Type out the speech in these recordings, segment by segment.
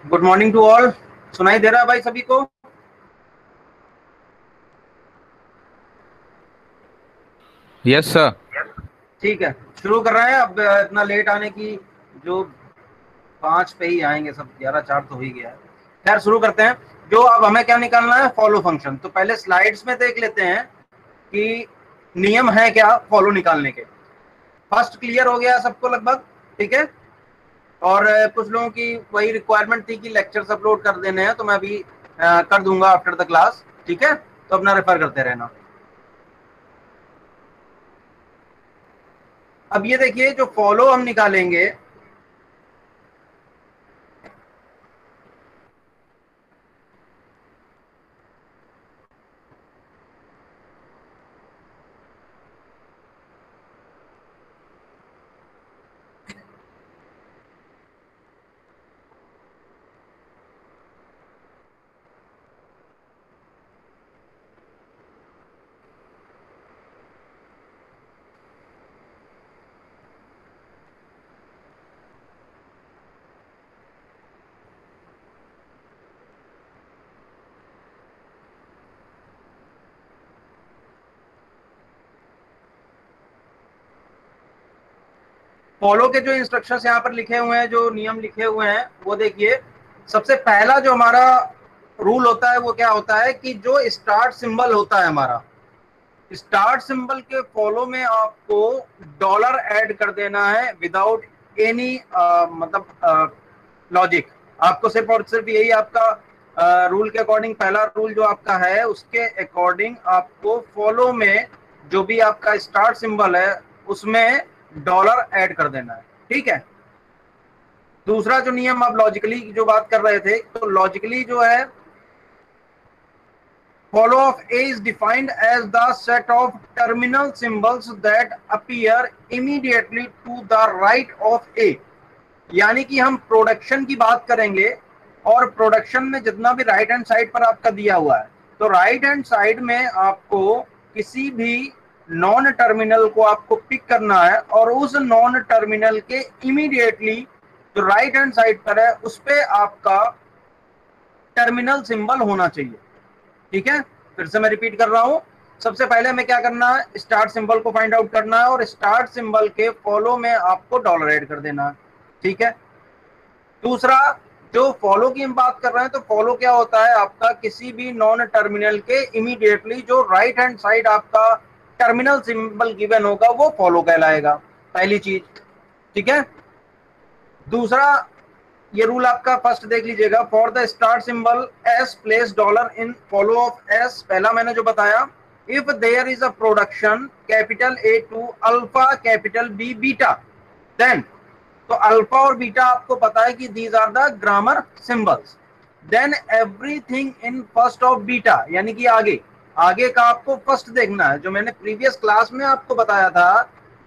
Good morning to all. सुनाई दे रहा है भाई सभी को? Yes sir. ठीक है, शुरू कर रहे हैं। अब इतना लेट आने की जो 5 पे ही आएंगे सब, 11:04 तो हो ही गया है। खैर शुरू करते हैं। जो अब हमें क्या निकालना है, फॉलो फंक्शन। तो पहले स्लाइड्स में देख लेते हैं कि नियम है क्या फॉलो निकालने के। फर्स्ट क्लियर हो गया सबको लगभग? ठीक है। और कुछ लोगों की वही रिक्वायरमेंट थी कि लेक्चर्स अपलोड कर देने हैं, तो मैं अभी कर दूंगा आफ्टर द क्लास। ठीक है, तो अपना रेफर करते रहना। अब ये देखिए, जो फॉलो हम निकालेंगे, फॉलो के जो इंस्ट्रक्शंस यहाँ पर लिखे हुए हैं, जो नियम लिखे हुए हैं, वो देखिए। सबसे पहला जो हमारा रूल होता है वो क्या होता है कि जो स्टार्ट सिंबल होता है हमारा, स्टार्ट सिंबल के फॉलो में आपको डॉलर ऐड कर देना है विदाउट एनी मतलब लॉजिक। आपको सिर्फ और सिर्फ यही आपका रूल के अकॉर्डिंग, पहला रूल जो आपका है उसके अकॉर्डिंग आपको फॉलो में जो भी आपका स्टार्ट सिंबल है उसमें डॉलर ऐड कर देना है। ठीक है। दूसरा जो नियम, आप लॉजिकली जो बात कर रहे थे, तो लॉजिकली जो है, follow of A is defined as the set of terminal symbols that appear immediately to the right of A। यानी कि हम प्रोडक्शन की बात करेंगे और प्रोडक्शन में जितना भी राइट हैंड साइड पर आपका दिया हुआ है, तो राइट हैंड साइड में आपको किसी भी नॉन टर्मिनल को आपको पिक करना है और उस नॉन टर्मिनल के इमीडिएटली जो राइट हैंड साइड पर है उस पे आपका टर्मिनल सिंबल होना चाहिए। ठीक है, फिर से मैं रिपीट कर रहा हूं। सबसे पहले हमें क्या करना है, स्टार्ट सिंबल को फाइंड आउट करना है और स्टार्ट सिंबल के फॉलो में आपको डॉलर ऐड कर देना है। ठीक है। दूसरा, जो फॉलो की हम बात कर रहे हैं, तो फॉलो क्या होता है आपका, किसी भी नॉन टर्मिनल के इमीडिएटली जो राइट हैंड साइड आपका टर्मिनल सिंबल गिवन होगा वो फॉलो कहलाएगा, पहली चीज। ठीक है। दूसरा, ये रूल आपका फर्स्ट देख लीजिएगा। For the start symbol S place dollar in follow of S. पहला मैंने जो बताया, if there is a production capital A to alpha capital B beta, then, तो अल्फा और बीटा आपको पता है कि these are the grammar symbols. Then everything in first of beta, यानी कि आगे आगे का आपको फर्स्ट देखना है। जो मैंने प्रीवियस क्लास में आपको बताया था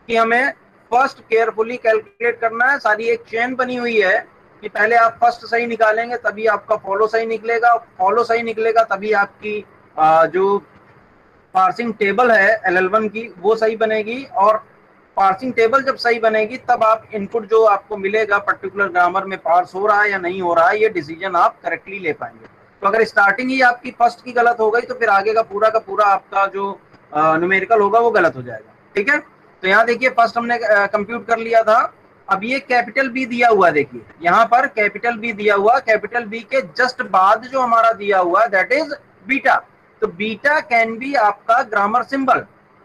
कि हमें फर्स्ट केयरफुली कैलकुलेट करना है। सारी एक चेन बनी हुई है कि पहले आप फर्स्ट सही निकालेंगे तभी आपका फॉलो सही निकलेगा, फॉलो सही निकलेगा तभी आपकी जो पार्सिंग टेबल है LL1 की वो सही बनेगी। और पार्सिंग टेबल जब सही बनेगी तब आप इनपुट जो आपको मिलेगा पर्टिकुलर ग्रामर में पार्स हो रहा है या नहीं हो रहा है, ये डिसीजन आप करेक्टली ले पाएंगे। तो अगर स्टार्टिंग ही आपकी फर्स्ट की गलत हो गई तो फिर आगे का पूरा आपका जो न्यूमेरिकल होगा वो गलत हो जाएगा। ठीक है। तो यहाँ देखिए, फर्स्ट हमने कंप्यूट कर लिया था। अब ये कैपिटल बी दिया हुआ, देखिए यहाँ पर कैपिटल बी दिया हुआ, कैपिटल बी के जस्ट बाद जो हमारा दिया हुआ दैट इज बीटा। तो बीटा कैन बी आपका ग्रामर सिंबल,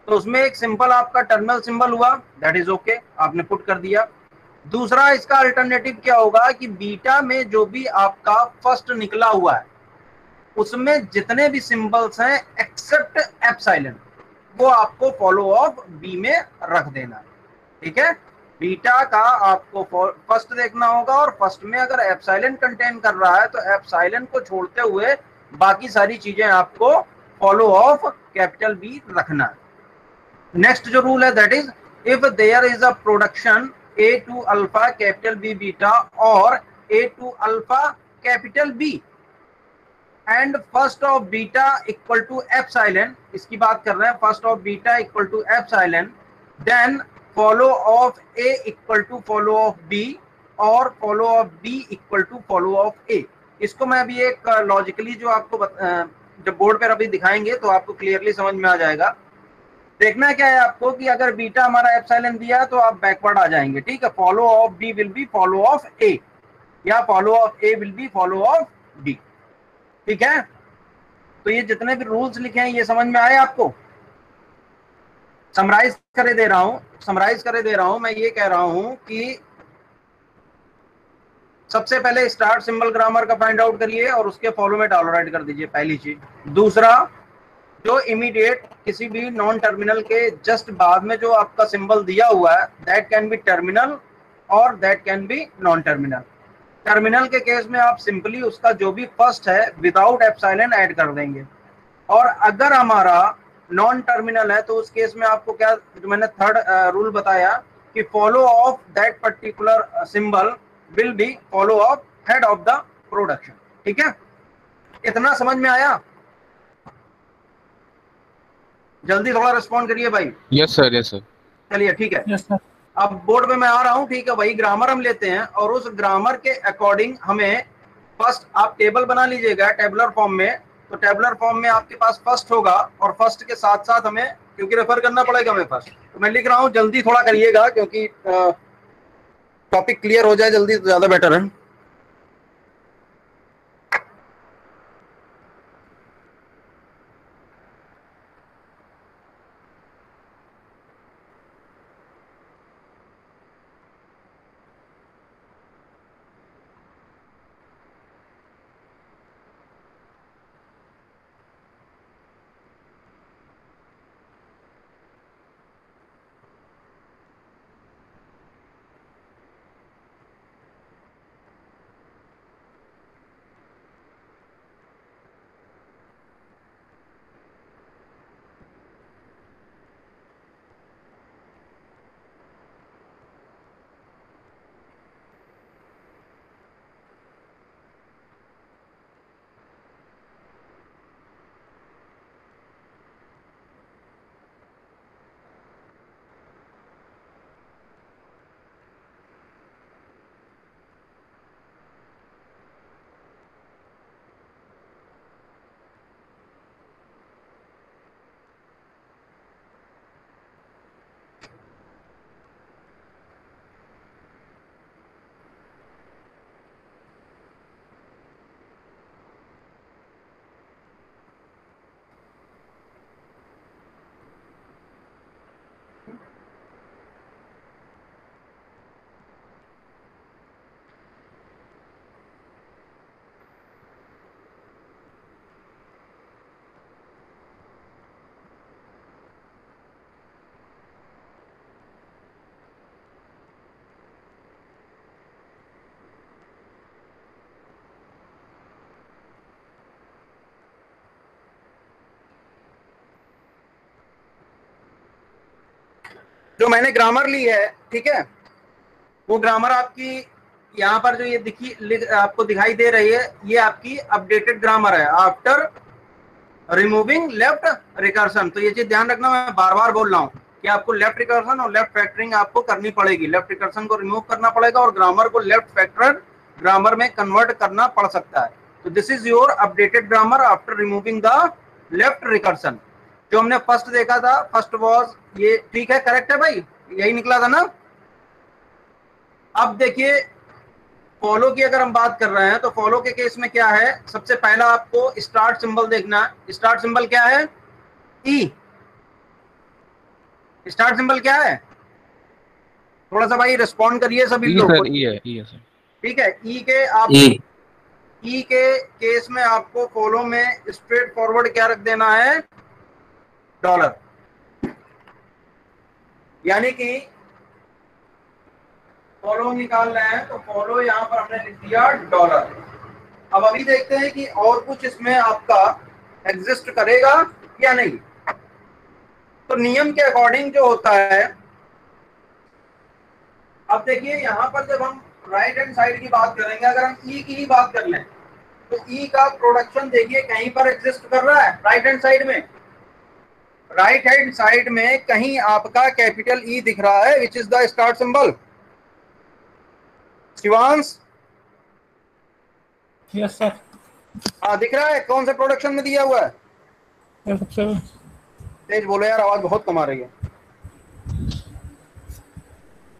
तो उसमें एक सिंपल आपका टर्मिनल सिंबल हुआ, दैट इज ओके, आपने पुट कर दिया। दूसरा, इसका अल्टरनेटिव क्या होगा कि बीटा में जो भी आपका फर्स्ट निकला हुआ है उसमें जितने भी सिंबल्स हैं एक्सेप्ट एप्सिलॉन, वो आपको फॉलो ऑफ बी में रख देना है। ठीक है। बीटा का आपको फर्स्ट देखना होगा और फर्स्ट में अगर एप्सिलॉन कंटेन कर रहा है तो एप्सिलॉन को छोड़ते हुए बाकी सारी चीजें आपको फॉलो ऑफ कैपिटल बी रखना है। नेक्स्ट जो रूल है that is, if there is a production A to alpha capital B beta or A to alpha capital B and first of beta equal to epsilon, इसकी बात कर रहे हैं, first of beta equal to epsilon, then follow of A equal to follow of B, और follow of B equal to follow of A. इसको मैं अभी एक लॉजिकली जो आपको जब बोर्ड पर अभी दिखाएंगे तो आपको क्लियरली समझ में आ जाएगा। देखना क्या है आपको कि अगर बीटा हमारा एप्सिलॉन दिया तो आप बैकवर्ड आ जाएंगे, ठीक है। Follow of B will be follow of A, या follow of A will be follow of B, ठीक है। तो ये जितने भी रूल्स लिखे हैं ये समझ में आए आपको? समराइज करे दे रहा हूं मैं ये कह रहा हूं कि सबसे पहले स्टार्ट सिंबल ग्रामर का फाइंड आउट करिए और उसके फॉलो में टॉलरेट कर दीजिए, पहली चीज। दूसरा, जो इमीडिएट किसी भी नॉन टर्मिनल के जस्ट बाद में जो आपका सिंबल दिया हुआ है दैट कैन बी टर्मिनल और that can be non terminal. Terminal के केस में आप सिंपली उसका जो भी फर्स्ट है विदाउट एप्सिलॉन ऐड कर देंगे, और अगर हमारा नॉन टर्मिनल है तो उस केस में आपको क्या, जो मैंने थर्ड रूल बताया कि follow of that particular symbol will be follow of head of the production, ठीक है। इतना समझ में आया? जल्दी थोड़ा रिस्पॉन्ड करिए भाई। Yes sir, yes sir. चलिए ठीक है। Yes sir. अब बोर्ड पे मैं आ रहा हूं, ठीक है। वही ग्रामर हम लेते हैं और उस ग्रामर के अकॉर्डिंग हमें फर्स्ट आप टेबल बना लीजिएगा टेबुलर फॉर्म में। तो टेबुलर फॉर्म में आपके पास फर्स्ट होगा और फर्स्ट के साथ साथ हमें क्योंकि रेफर करना पड़ेगा हमें फर्स्ट, तो मैं लिख रहा हूं, जल्दी थोड़ा करिएगा क्योंकि टॉपिक क्लियर हो जाए जल्दी तो ज्यादा बेटर है। जो मैंने ग्रामर ली है, ठीक है, वो ग्रामर आपकी यहाँ पर जो ये आपको दिखाई दे रही है, ये आपकी अपडेटेड ग्रामर है आफ्टर रिमूविंग लेफ्ट रिकर्सन। तो ये चीज ध्यान रखना, मैं बार बार बोल रहा हूँ कि आपको लेफ्ट रिकर्सन और लेफ्ट फैक्टरिंग आपको करनी पड़ेगी। लेफ्ट रिकर्सन को रिमूव करना पड़ेगा और ग्रामर को लेफ्ट फैक्टर ग्रामर में कन्वर्ट करना पड़ सकता है। तो this is your updated grammar after removing the left recursion. जो हमने फर्स्ट देखा था, फर्स्ट वॉज ये, ठीक है, करेक्ट है भाई, यही निकला था ना। अब देखिए फॉलो की अगर हम बात कर रहे हैं तो फॉलो के केस में क्या है, सबसे पहला आपको स्टार्ट सिंबल देखना है। स्टार्ट सिंबल क्या है? ई। स्टार्ट सिंबल क्या है? थोड़ा सा भाई रिस्पॉन्ड करिए सभी लोग। सर ई है सर। ठीक है, ई के आप ई के केस में आपको फॉलो में स्ट्रेट फॉरवर्ड क्या रख देना है? डॉलर। यानी कि फॉलो निकाल रहे हैं तो फॉलो यहां पर हमने लिख दिया डॉलर। अब अभी देखते हैं कि और कुछ इसमें आपका एग्जिस्ट करेगा या नहीं। तो नियम के अकॉर्डिंग जो होता है, अब देखिए यहां पर जब हम राइट हैंड साइड की बात करेंगे, अगर हम ई की ही बात कर लें तो ई का प्रोडक्शन देखिए कहीं पर एग्जिस्ट कर रहा है राइट हैंड साइड में। राइट हैंड साइड में कहीं आपका कैपिटल ई दिख रहा है which is the start symbol. Shivansh, yes sir. हाँ दिख रहा है कौन से प्रोडक्शन में दिया हुआ है? सबसे तेज बोलो यार, आवाज बहुत कम आ रही है।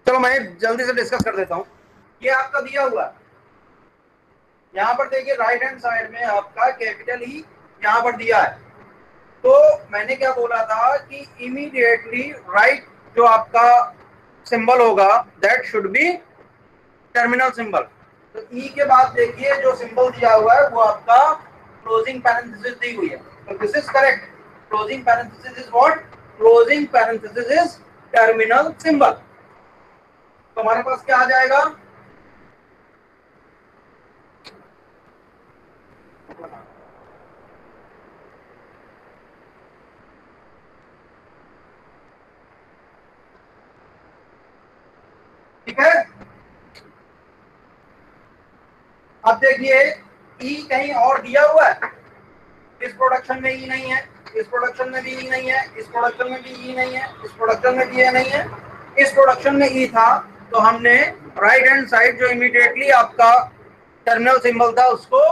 चलो मैं जल्दी से डिस्कस कर देता हूँ। ये आपका दिया हुआ है, यहाँ पर देखिए राइट हैंड साइड में आपका कैपिटल ई यहाँ पर दिया है। तो मैंने क्या बोला था कि इमीडिएटली राइट जो आपका सिंबल होगा that should be terminal symbol. तो ई के बाद देखिए जो सिंबल दिया हुआ है वो आपका क्लोजिंग पैरेंथेसिस दी हुई है। तो this is correct. Closing parenthesis is what? Closing parenthesis is terminal symbol. तो हमारे पास क्या आ जाएगा? ठीक है। अब देखिए ई कहीं और दिया हुआ है, इस प्रोडक्शन में ई नहीं है, इस प्रोडक्शन में भी ई नहीं है, इस प्रोडक्शन में भी ई नहीं है, इस प्रोडक्शन में भी ये नहीं है, इस प्रोडक्शन में ई था। तो हमने राइट हैंड साइड जो इमीडिएटली आपका टर्मिनल सिंबल था उसको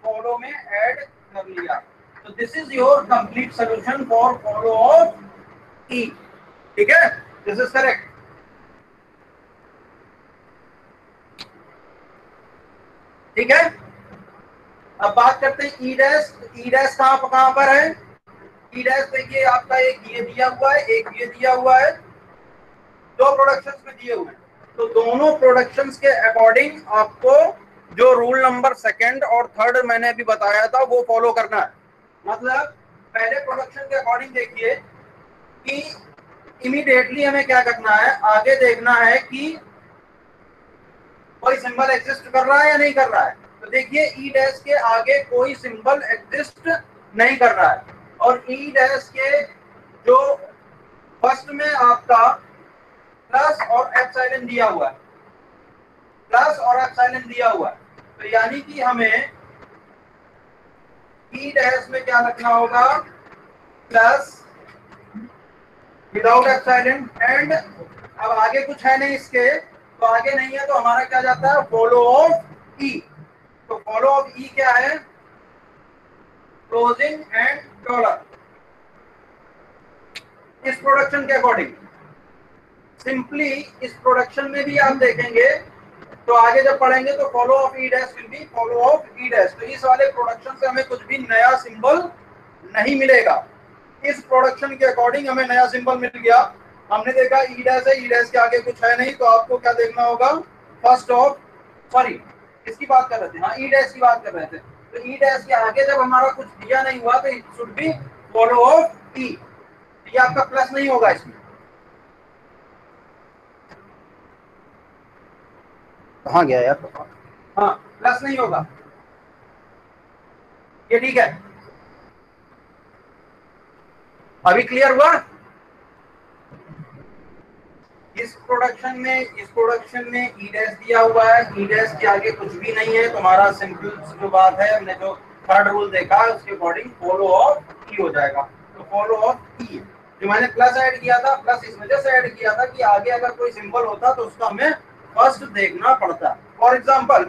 फॉलो में ऐड कर लिया। तो this is your complete solution for follow of E. ठीक है, दिस इज करेक्ट। ठीक है, अब बात करते हैं ई डैश। ई डैश कहां पर है? ई डैश देखिए आपका एक ये दिया हुआ है, एक ये दिया हुआ है, दो प्रोडक्शंस में दिए हुए हैं। तो दोनों प्रोडक्शंस के अकॉर्डिंग आपको जो रूल नंबर सेकंड और थर्ड मैंने अभी बताया था वो फॉलो करना है। मतलब पहले प्रोडक्शन के अकॉर्डिंग देखिए कि इमीडिएटली हमें क्या करना है, आगे देखना है कि कोई सिंबल एग्जिस्ट कर रहा है या नहीं कर रहा है। तो देखिए ई डैश के आगे कोई सिंबल एग्जिस्ट नहीं कर रहा है, और ई डैश के जो फर्स्ट में आपका प्लस और एप्सिलॉन दिया हुआ है, प्लस और एप्सिलॉन दिया हुआ है। तो यानी कि हमें ई डैश में क्या रखना होगा? Plus without epsilon and. अब आगे कुछ है नहीं इसके, तो आगे नहीं है तो हमारा क्या जाता है? Follow of E. तो फॉलो ऑफ ई क्या है? Closing and dollar. इस प्रोडक्शन के अकॉर्डिंग सिंपली इस प्रोडक्शन में भी आप देखेंगे तो आगे जब पढ़ेंगे तो follow of E dash will be follow of E dash. तो इस वाले प्रोडक्शन से हमें कुछ भी नया सिंबल नहीं मिलेगा। इस प्रोडक्शन के अकॉर्डिंग हमें नया सिंबल मिल गया। हमने देखा ई डैश है, ई डैश के आगे कुछ है नहीं, तो आपको क्या देखना होगा? फर्स्ट ऑफ, सॉरी इसकी बात कर रहे थे, हाँ ई डैश की बात कर रहे थे। तो ई डैश के आगे जब हमारा कुछ दिया नहीं हुआ तो it should be follow of E. ये आपका प्लस नहीं होगा इसमें। कहाँ गया यार? हाँ प्लस नहीं होगा, ये ठीक है। अभी क्लियर हुआ? इस प्रोडक्शन में ई डैश दिया हुआ है, ई डैश के आगे कुछ भी नहीं है, तो हमारा सिंपल जो बात है, हमने जो थर्ड रूल देखा उसके अकॉर्डिंग फॉलो ऑफ ई हो जाएगा। तो फॉलो ऑफ ई जो मैंने प्लस ऐड किया था, प्लस इस वजह से ऐड किया था कि आगे अगर कोई सिंबल होता तो उसका हमें फर्स्ट देखना पड़ता। फॉर एग्जाम्पल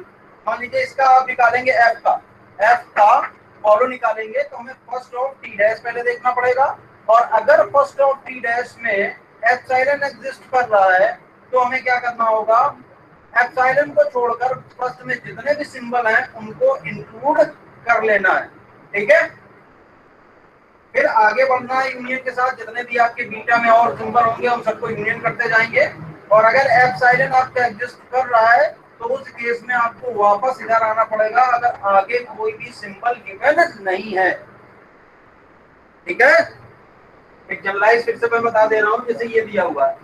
मान लीजिए इसका आप निकालेंगे एफ का फॉलो निकालेंगे तो हमें फर्स्ट ऑफ टी डैश पहले देखना पड़ेगा, और अगर फर्स्ट ऑफ टी डैश में एप्सिलॉन एग्जिस्ट कर रहा है तो हमें क्या करना होगा? एप्सिलॉन को छोड़कर फर्स्ट में जितने भी सिंबल हैं उनको इंक्लूड कर लेना है। ठीक है, फिर आगे बढ़ना है यूनियन के साथ, जितने भी आपके बीटा में और सिंबल होंगे हम सबको यूनियन करते जाएंगे। और अगर एप्सिलॉन आपका एग्जिस्ट कर रहा है तो उस केस में आपको वापस इधर आना पड़ेगा अगर आगे कोई भी सिंबल गिवन नहीं है। ठीक है, एक जनरलाइज फिर से मैं बता दे रहा हूं, जैसे ये दिया हुआ है,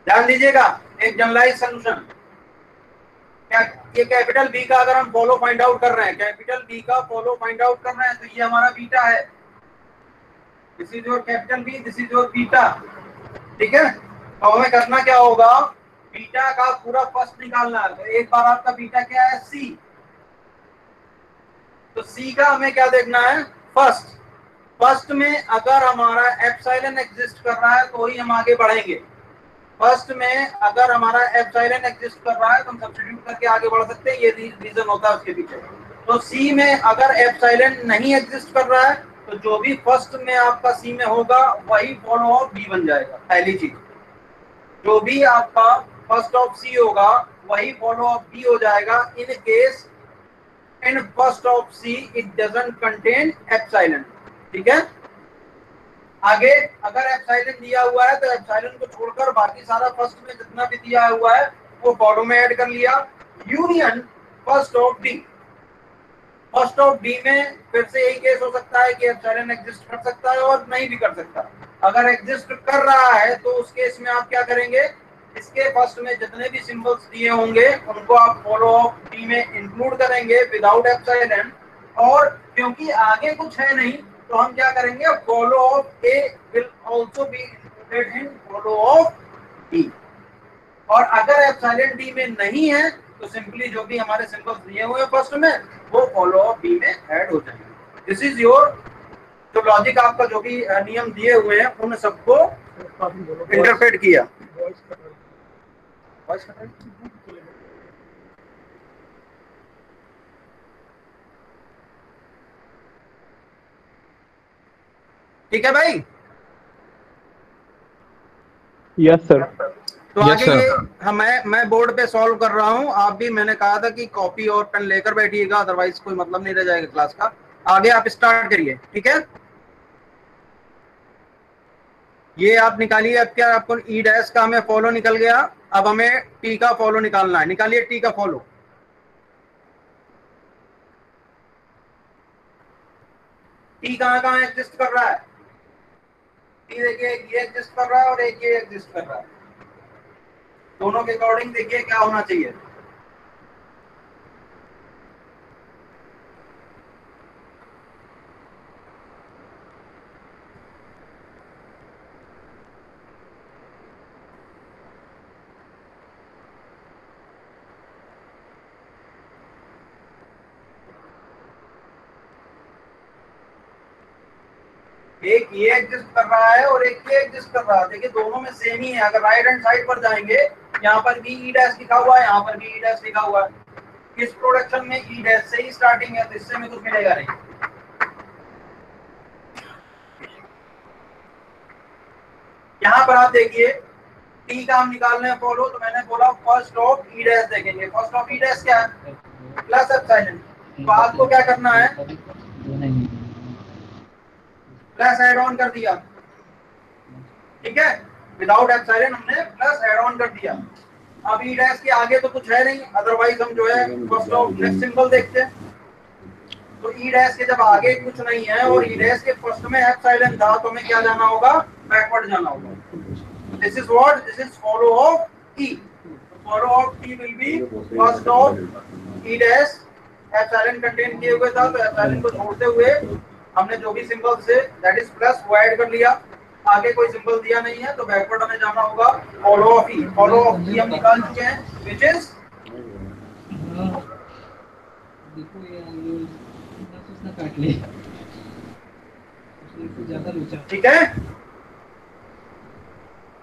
ध्यान दीजिएगा, एक जनरलाइज सॉल्यूशन। ये कैपिटल बी का अगर हम फॉलो फाइंड आउट कर रहे हैं, कैपिटल बी का फॉलो फाइंड आउट कर रहे हैं, तो ये हमारा बीटा है। This is your capital B, this is your beta. ठीक है, तो हमें करना क्या होगा? बीटा का पूरा फर्स्ट निकालना है। तो एक बार आपका बीटा क्या है? सी। तो सी का हमें क्या देखना है, फर्स्ट। फर्स्ट में अगर हमारा एप्सिलॉन एग्जिस्ट कर रहा है तो ही हम आगे बढ़ेंगे। फर्स्ट में अगर हमारा एप्सिलॉन एग्जिस्ट कर रहा है तो हम सब्स्टिट्यूट करके आगे बढ़ सकते हैं, ये रीजन होता है उसके पीछे। तो सी में अगर एप्सिलॉन नहीं एग्जिस्ट कर रहा है तो जो भी फर्स्ट में आपका सी में होगा वही फॉलो ऑफ बी बन जाएगा। पहली चीज, जो भी आपका फर्स्ट ऑफ सी होगा वही फॉलो ऑफ बी हो जाएगा in case in first of see it doesn't contain epsilon. ठीक है, आगे अगर एप्सिलॉन दिया हुआ है तो एप्सिलॉन को छोड़कर बाकी सारा फर्स्ट में जितना भी दिया हुआ है वो फॉलो में ऐड कर लिया। Union first of D, first of D में फिर से यही केस हो सकता है कि एप्सिलॉन एग्जिस्ट कर सकता है और नहीं भी कर सकता। अगर एग्जिस्ट कर रहा है तो उस केस में आप क्या करेंगे, इसके फर्स्ट में जितने भी सिंबल्स दिए होंगे उनको आप फॉलो ऑफ डी में इंक्लूड करेंगे विदाउट एप्सिलॉन। और क्योंकि आगे कुछ है नहीं तो हम क्या करेंगे, follow of A will also be included in follow of D. और अगर एप्सिलॉन डी में नहीं है तो सिंपली जो भी हमारे सिंबल्स दिए हुए हैं फर्स्ट में वो फॉलो ऑफ बी में ऐड हो जाएंगे। दिस इज योर जो लॉजिक, आपका जो भी नियम दिए हुए हैं उन सबको इंटरप्रेट किया। ठीक है भाई, यस सर। तो Yes, आगे sir. ये मैं बोर्ड पे सॉल्व कर रहा हूँ, आप भी मैंने कहा था कि कॉपी और पेन लेकर बैठिएगा, अदरवाइज कोई मतलब नहीं रह जाएगा क्लास का। आगे आप स्टार्ट करिए, ठीक है। ये आप निकालिए, अब क्या आपको ई डैश का हमें फॉलो निकल गया, अब हमें टी का फॉलो निकालना है। निकालिए टी का फॉलो। टी कहाँ एग्जिस्ट कर रहा है, टी देखिए एक ये एग्जिस्ट कर रहा है और एक ये एग्जिस्ट कर रहा है। दोनों के अकॉर्डिंग देखिए क्या होना चाहिए। एक ये एग्जिस्ट कर रहा है और एक ये एग्जिस्ट कर रहा है। देखिए दोनों में सेम ही है। अगर राइट हैंड साइड पर जाएंगे, यहाँ पर भी ई डैश लिखा हुआ है, यहाँ पर भी ई डैश लिखा हुआ है। इस प्रोडक्शन में ई डैश से ही स्टार्टिंग है तो इससे में कुछ मिलेगा नहीं। यहाँ पर आप देखिए टी का हम निकाल रहे हैं फॉलो, तो मैंने बोला फर्स्ट ऑफ ई डैश देखेंगे। फर्स्ट ऑफ ई डैश क्या है, प्लस एप्सिलॉन। तो आपको क्या करना है, प्लस ऐड ऑन कर दिया। ठीक है, विदाउट एप्सिलॉन हमने प्लस ऐड ऑन कर दिया। अब ई डैश के आगे तो कुछ है नहीं, अदरवाइज हम जो है फर्स्ट ऑफ नेक्स्ट सिंबल देखते हैं। तो ई डैश के जब आगे कुछ नहीं है और ई डैश के फर्स्ट में एप्सिलॉन था तो हमें क्या जाना होगा, बैकवर्ड जाना होगा। This is what, this is follow of E. Follow of E will be first of E dash epsilon contain किए हुए था तो एप्सिलॉन को छोड़ते हुए हमने जो भी symbol say that is plus वो ऐड कर लिया। आगे कोई सिंबल दिया नहीं है तो बैकवर्ड हमें जाना होगा follow of E. Follow of E हम निकाल चुके हैं व्हिच इज, देखो ये काट ले ज्यादा। ठीक है,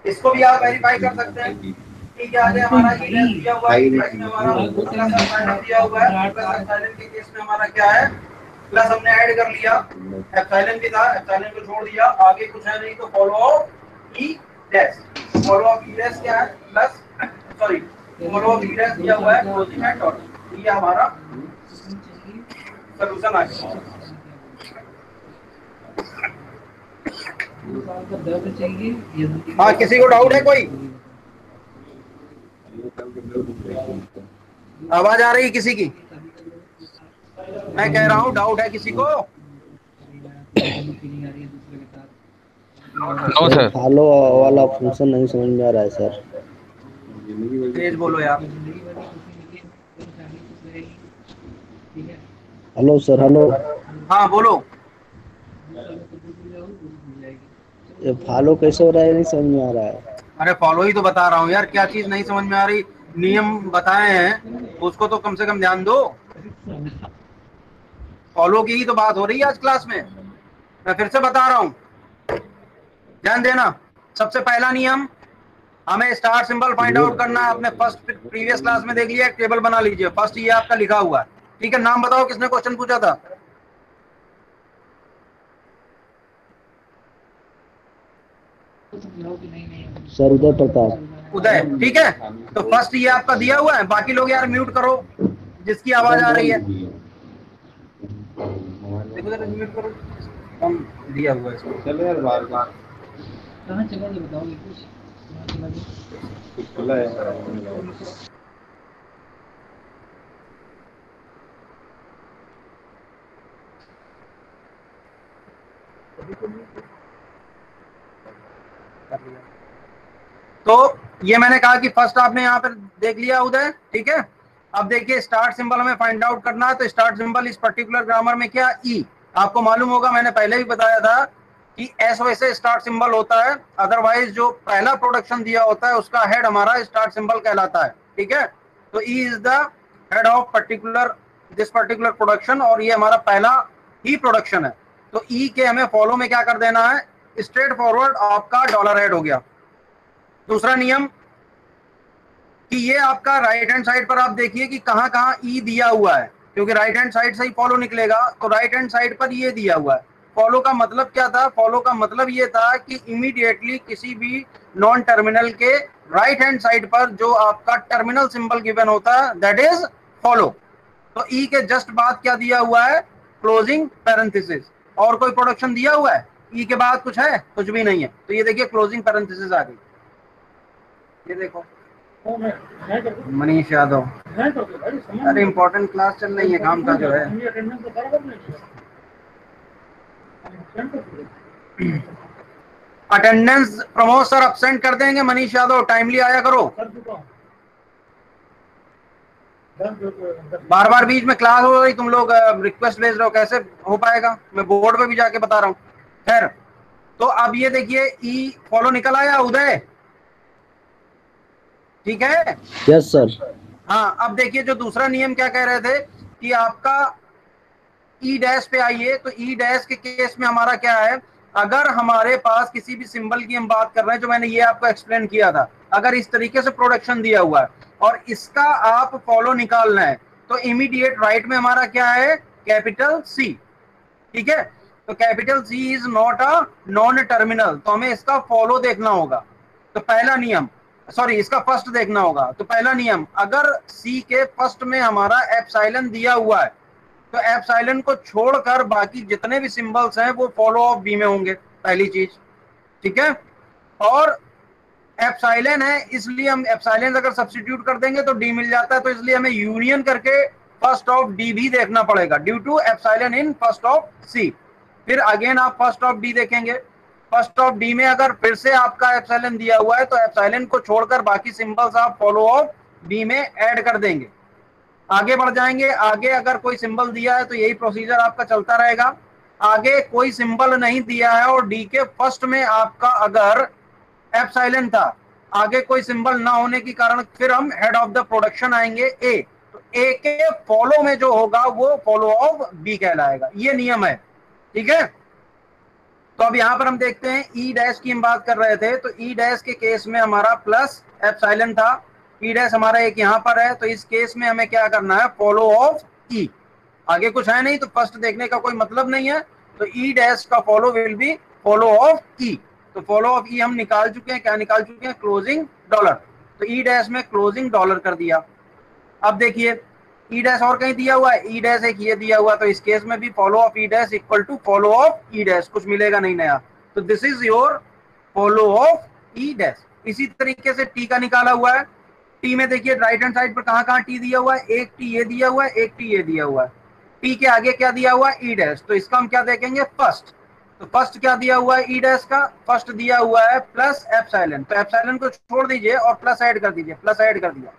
इसको भी आप वेरीफाई कर सकते हैं। ठीक है, आगे हमारा ई डैश दिया हुआ है, इसमें हमारा प्लस एप्सिलॉन दिया हुआ है। प्लस एप्सिलॉन के केस में हमारा क्या है, प्लस हमने ऐड कर लिया। एप्सिलॉन भी था, एप्सिलॉन को छोड़ दिया, आगे कुछ है नहीं तो follow of E dash. Follow of E dash क्या है, plus sorry follow of E dash दिया हुआ है क्लोजिंग एंड डॉट। ये हमारा सॉल्यूशन आ गया। हाँ, किसी को डाउट है कोई, आवाज आ रही है किसी की? मैं कह रहा हूँ डाउट है किसी को? No sir. फॉलो वाला फंक्शन नहीं समझ में आ रहा है सर। तेज बोलो यार। Hello sir, hello. हाँ बोलो। ये फॉलो कैसे हो रहा है नहीं समझ में आ रहा है। अरे फॉलो ही तो बता रहा हूँ यार, क्या चीज नहीं समझ में आ रही? नियम बताए हैं उसको तो कम से कम ध्यान दो। फॉलो की ही तो बात हो रही है आज क्लास में। मैं फिर से बता रहा हूं, ध्यान देना। सबसे पहला नियम, हमें स्टार सिंबल फाइंड आउट करना है। आपने फर्स्ट प्रीवियस क्लास में देख लिया, एक टेबल बना लीजिए। फर्स्ट ये आपका लिखा हुआ है, ठीक है। नाम बताओ किसने क्वेश्चन पूछा था? सर उदय प्रताप। उदय, ठीक है। तो फर्स्ट ये आपका दिया हुआ है। बाकी लोग यार म्यूट करो जिसकी आवाज आ रही है। देखो जरा म्यूट करो, कम दिया हुआ है इसको। चलो यार बार बार कहाँ चला गया बताओगे कुछ? कहाँ चला गया? खुला है। तो ये मैंने कहा कि फर्स्ट आपने यहाँ पर देख लिया उदय, ठीक है। अब देखिए स्टार्ट सिंबल हमें फाइंड आउट करना है। तो स्टार्ट सिंबल इस पर्टिकुलर ग्रामर में क्या, ई। आपको मालूम होगा, मैंने पहले भी बताया था कि एस वैसे स्टार्ट सिंबल होता है, अदरवाइज जो पहला प्रोडक्शन दिया होता है उसका हेड हमारा स्टार्ट सिंबल कहलाता है, ठीक है। तो E is the head of particular this particular production, और ये हमारा पहला ही प्रोडक्शन है। तो ई के हमें फॉलो में क्या कर देना है, स्ट्रेट फॉरवर्ड आपका डॉलर हेड हो गया। दूसरा नियम कि ये आपका राइट हैंड साइड पर आप देखिए कि कहां कहां ई दिया हुआ है, क्योंकि राइट हैंड साइड से ही फॉलो निकलेगा। तो राइट हैंड साइड पर ये दिया हुआ है। फॉलो का मतलब क्या था? फॉलो का मतलब ये था कि इमीडिएटली किसी भी नॉन टर्मिनल के राइट हैंड साइड पर जो आपका टर्मिनल सिंबल गिवन होता है, दैट इज फॉलो। तो ई के जस्ट बाद क्या दिया हुआ है, क्लोजिंग पैरेंथेसिस। और कोई प्रोडक्शन दिया हुआ है ई के बाद? कुछ है? कुछ भी नहीं है। तो ये देखिए क्लोजिंग पैरेंथेसिस आ गई, ये देखो। मनीष यादव, अरे इम्पोर्टेंट क्लास चल रही है, काम का जो है। अटेंडेंस प्रमोद सर अब्सेंट कर देंगे। मनीष यादव टाइमली आया करो। बार बार बीच में क्लास हो रही, तुम लोग रिक्वेस्ट भेज रहे हो, कैसे हो पाएगा? मैं बोर्ड पे भी जाके बता रहा हूँ। खैर, तो अब ये देखिए ई फॉलो निकल आया उदय, ठीक है। Yes sir. हाँ, अब देखिए जो दूसरा नियम क्या कह रहे थे कि आपका ई डैश पे आइए। तो ई डैश के केस में हमारा क्या है, अगर हमारे पास किसी भी सिंबल की हम बात कर रहे हैं, जो मैंने ये आपको एक्सप्लेन किया था, अगर इस तरीके से प्रोडक्शन दिया हुआ है और इसका आप फॉलो निकालना है, तो इमीडिएट राइट में हमारा क्या है, कैपिटल सी, ठीक है। तो capital C is not a non terminal, तो हमें इसका फॉलो देखना होगा। तो पहला नियम, सॉरी इसका फर्स्ट देखना होगा। तो पहला नियम, अगर सी के फर्स्ट में हमारा एप्सिलॉन दिया हुआ है, तो एप्सिलॉन को छोड़कर बाकी जितने भी सिंबल्स हैं वो फॉलो ऑफ बी में होंगे, पहली चीज, ठीक है। और एप्सिलॉन है, इसलिए हम एप्सिलॉन अगर सब्स्टिट्यूट कर देंगे तो डी मिल जाता है। तो इसलिए हमें यूनियन करके फर्स्ट ऑफ डी भी देखना पड़ेगा, due to epsilon in first of C. फिर अगेन आप फर्स्ट ऑफ डी देखेंगे। फर्स्ट ऑफ डी में अगर फिर से आपका एप्सिलॉन दिया हुआ है, तो एप्सिलॉन को छोड़कर बाकी सिंबल्स आप फॉलो ऑफ बी में ऐड कर देंगे। आगे बढ़ जाएंगे। आगे अगर कोई सिंबल दिया है तो यही प्रोसीजर आपका चलता रहेगा। आगे कोई सिंबल नहीं दिया है और डी के फर्स्ट में आपका अगर एप्सिलॉन था, आगे कोई सिंबल ना होने के कारण फिर हम हेड ऑफ द प्रोडक्शन आएंगे ए। तो ए के फॉलो में जो होगा वो फॉलो ऑफ बी कहलाएगा। ये नियम है, ठीक है। तो अब यहां पर हम देखते हैं ई डैश की हम बात कर रहे थे। तो ई डैश के केस में हमारा प्लस एप्सिलॉन था, ई डैश हमारा एक यहां पर है। तो इस केस में हमें क्या करना है, फॉलो ऑफ ई। आगे कुछ है नहीं तो फर्स्ट देखने का कोई मतलब नहीं है। तो ई डैश का follow will be follow of E. तो फॉलो ऑफ ई हम निकाल चुके हैं, क्या निकाल चुके हैं, क्लोजिंग डॉलर। तो ई डैश में क्लोजिंग डॉलर कर दिया। अब देखिए ई डैश और कहीं दिया हुआ है, ई डैश एक ये दिया हुआ, तो इस केस में भी follow of E dash equal to follow of E dash, कुछ मिलेगा नहीं नया। तो this is your follow of E dash. इसी तरीके से टी का निकाला हुआ है। टी में देखिए राइट हैंड साइड पर कहां कहां टी दिया हुआ है, एक टी ये दिया हुआ है, एक टी ये दिया हुआ है। टी के आगे क्या दिया हुआ है, ई डैश। तो इसका हम क्या देखेंगे, फर्स्ट। तो फर्स्ट क्या दिया हुआ है, ई डैश का फर्स्ट दिया हुआ है प्लस एप्सिलॉन। तो एप्सिलॉन को छोड़ दीजिए और प्लस ऐड कर दीजिए, प्लस ऐड कर दिया।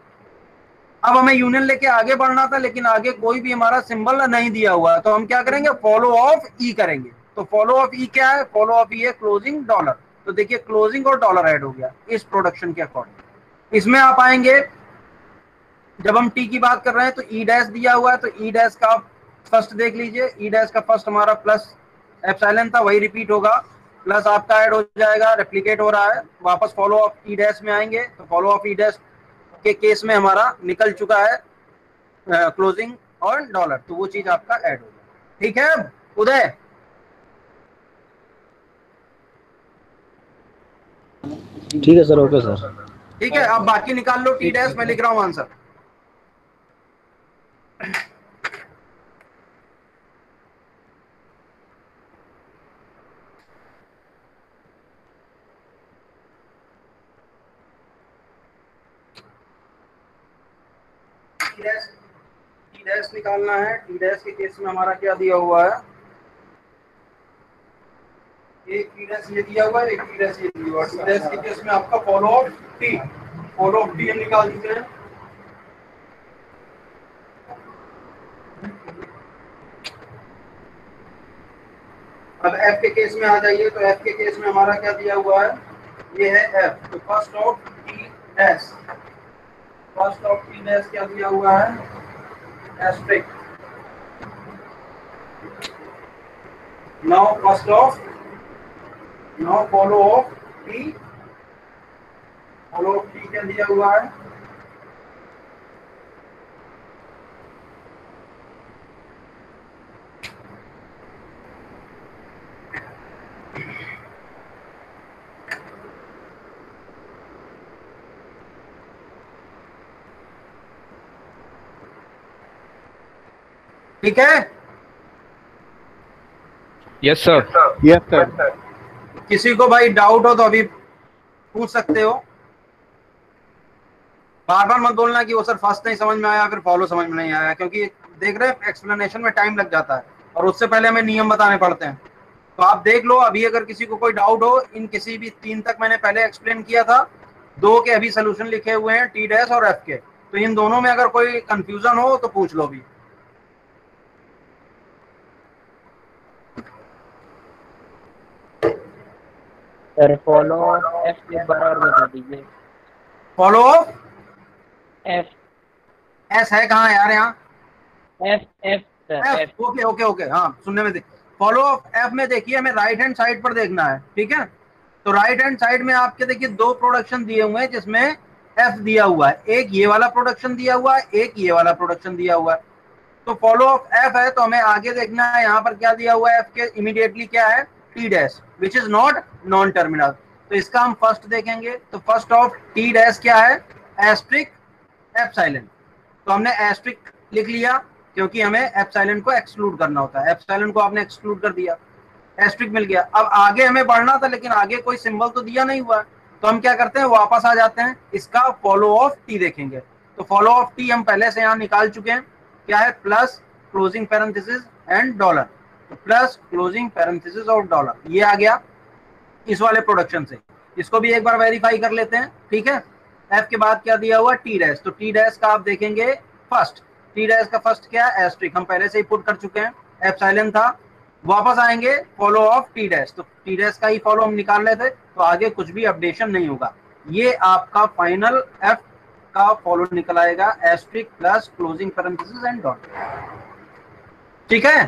अब हमें यूनियन लेके आगे बढ़ना था, लेकिन आगे कोई भी हमारा सिंबल नहीं दिया हुआ है, तो हम क्या करेंगे, फॉलो ऑफ ई करेंगे। तो फॉलो ऑफ ई क्या है, फॉलो ऑफ ई है क्लोजिंग डॉलर। तो देखिए क्लोजिंग और डॉलर ऐड हो गया इस प्रोडक्शन के अकॉर्डिंग। इसमें आप आएंगे, जब हम टी की बात कर रहे हैं तो ई डैश दिया हुआ है, तो ई डैश का फर्स्ट देख लीजिए, ई डैश का फर्स्ट हमारा प्लस एप्सिलॉन था, वही रिपीट होगा, प्लस आपका ऐड हो जाएगा, रेप्लिकेट हो रहा है, वापस फॉलो ऑफ ई डैश में आएंगे तो फॉलो ऑफ ई डैश के केस में हमारा निकल चुका है क्लोजिंग और डॉलर, तो वो चीज आपका ऐड होगा। ठीक है उदय? ठीक है सर, ओके सर। ठीक है, अब बाकी निकाल लो टी डैश, मैं लिख रहा हूं आंसर। टी डैश निकालना है। टी डैश के केस में हमारा क्या दिया हुआ है, एक टी डैश ये दिया हुआ है, एक टी डैश ये दिया हुआ है। टी डैश के केस में आपका follow of T, follow of T हम निकाल चुके हैं। अब एफ के केस में आ जाइए, तो एफ के केस में हमारा क्या दिया हुआ है, ये है एफ, तो first of T dash, first of T dash क्या दिया हुआ है, asterisk. Now first of, now follow of T, follow of T क्या दिया हुआ है, ठीक है? Yes sir. Yes sir. किसी को भाई डाउट हो तो अभी पूछ सकते हो, बार बार मत बोलना कि वो सर फर्स्ट नहीं समझ में आया फिर फॉलो समझ में नहीं आया, क्योंकि देख रहे हैं एक्सप्लेनेशन में टाइम लग जाता है और उससे पहले हमें नियम बताने पड़ते हैं। तो आप देख लो, अभी अगर किसी को कोई डाउट हो, इन किसी भी तीन तक मैंने पहले एक्सप्लेन किया था, दो के अभी सोल्यूशन लिखे हुए हैं, टी डैश और एफ के, तो इन दोनों में अगर कोई कंफ्यूजन हो तो पूछ लो भी। सर फॉलो एफ एक बार और बता दीजिए। फॉलो एफ एस है कहाँ यार, यहाँ F F sir F. F, okay okay okay, हाँ सुनने में फॉलो ऑफ एफ में देखिए हमें राइट हैंड साइड पर देखना है, ठीक है? तो राइट हैंड साइड में आपके देखिए दो प्रोडक्शन दिए हुए हैं जिसमें एफ दिया हुआ है, एक ये वाला प्रोडक्शन दिया हुआ है, एक ये वाला प्रोडक्शन दिया हुआ है। तो फॉलो ऑफ एफ है तो हमें आगे देखना है यहाँ पर क्या दिया हुआ है, एफ के इमीडिएटली क्या है, T dash which is not non terminal, तो इसका हम फर्स्ट देखेंगे। तो फर्स्ट ऑफ टी डैश क्या है, एस्ट्रिक एप्सिलॉन, तो हमने एस्ट्रिक लिख लिया क्योंकि हमें एप्सिलॉन को एक्सक्लूड करना होता है, एप्सिलॉन को आपने एक्सक्लूड कर दिया, एस्ट्रिक मिल गया। अब आगे हमें बढ़ना था लेकिन आगे कोई सिंबल तो दिया नहीं हुआ, तो हम क्या करते हैं, वापस आ जाते हैं, इसका फॉलो ऑफ टी देखेंगे। तो फॉलो ऑफ टी हम पहले से यहाँ निकाल चुके हैं, क्या है, plus closing parenthesis and dollar, तो प्लस क्लोजिंग पैरेंथेसिस और डॉलर, ये आ गया इस वाले प्रोडक्शन से। इसको भी एक बार वेरीफाई कर लेते हैं, ठीक है? एफ के बाद क्या दिया हुआ, टी डैश, तो टी डैश का आप देखेंगे फर्स्ट, टी डैश का फर्स्ट क्या है, एस्ट्रिक, हम पहले से ही पुट कर चुके हैं, एप्सिलॉन था। वापस आएंगे फॉलो ऑफ टी डैश, तो टी डैश का ही फॉलो हम निकाल रहे थे, तो आगे कुछ भी अपडेशन नहीं होगा, ये आपका फाइनल एफ का फॉलो निकल आएगा, asterisk plus closing parenthesis and dot, ठीक है?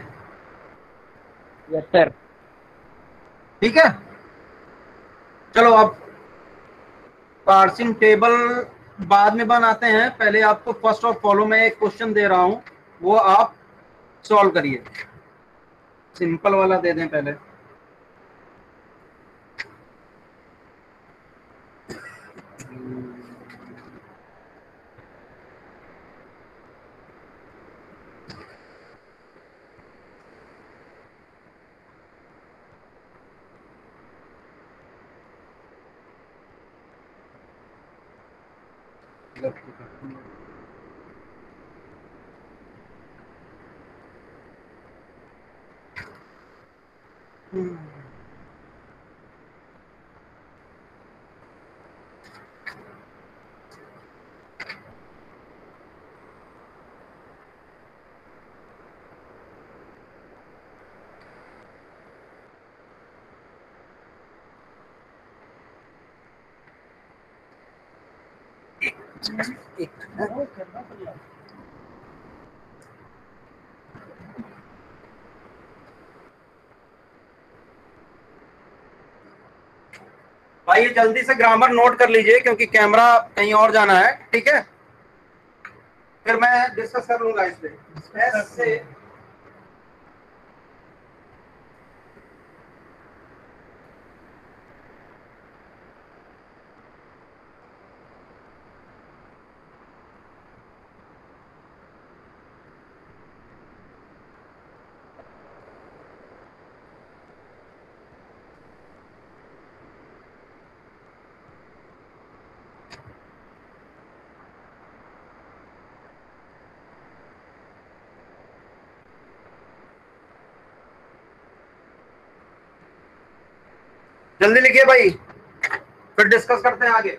Yes sir. ठीक है, चलो अब पार्सिंग टेबल बाद में बनाते हैं, पहले आपको फर्स्ट ऑफ फॉलो में एक क्वेश्चन दे रहा हूं, वो आप सॉल्व करिए, सिंपल वाला दे दें पहले। एक भाई ये जल्दी से ग्रामर नोट कर लीजिए क्योंकि कैमरा कहीं और जाना है, ठीक है? फिर मैं डिस्कस कर लूंगा इस पे एस से। जल्दी लिखिए भाई, फिर डिस्कस करते हैं आगे।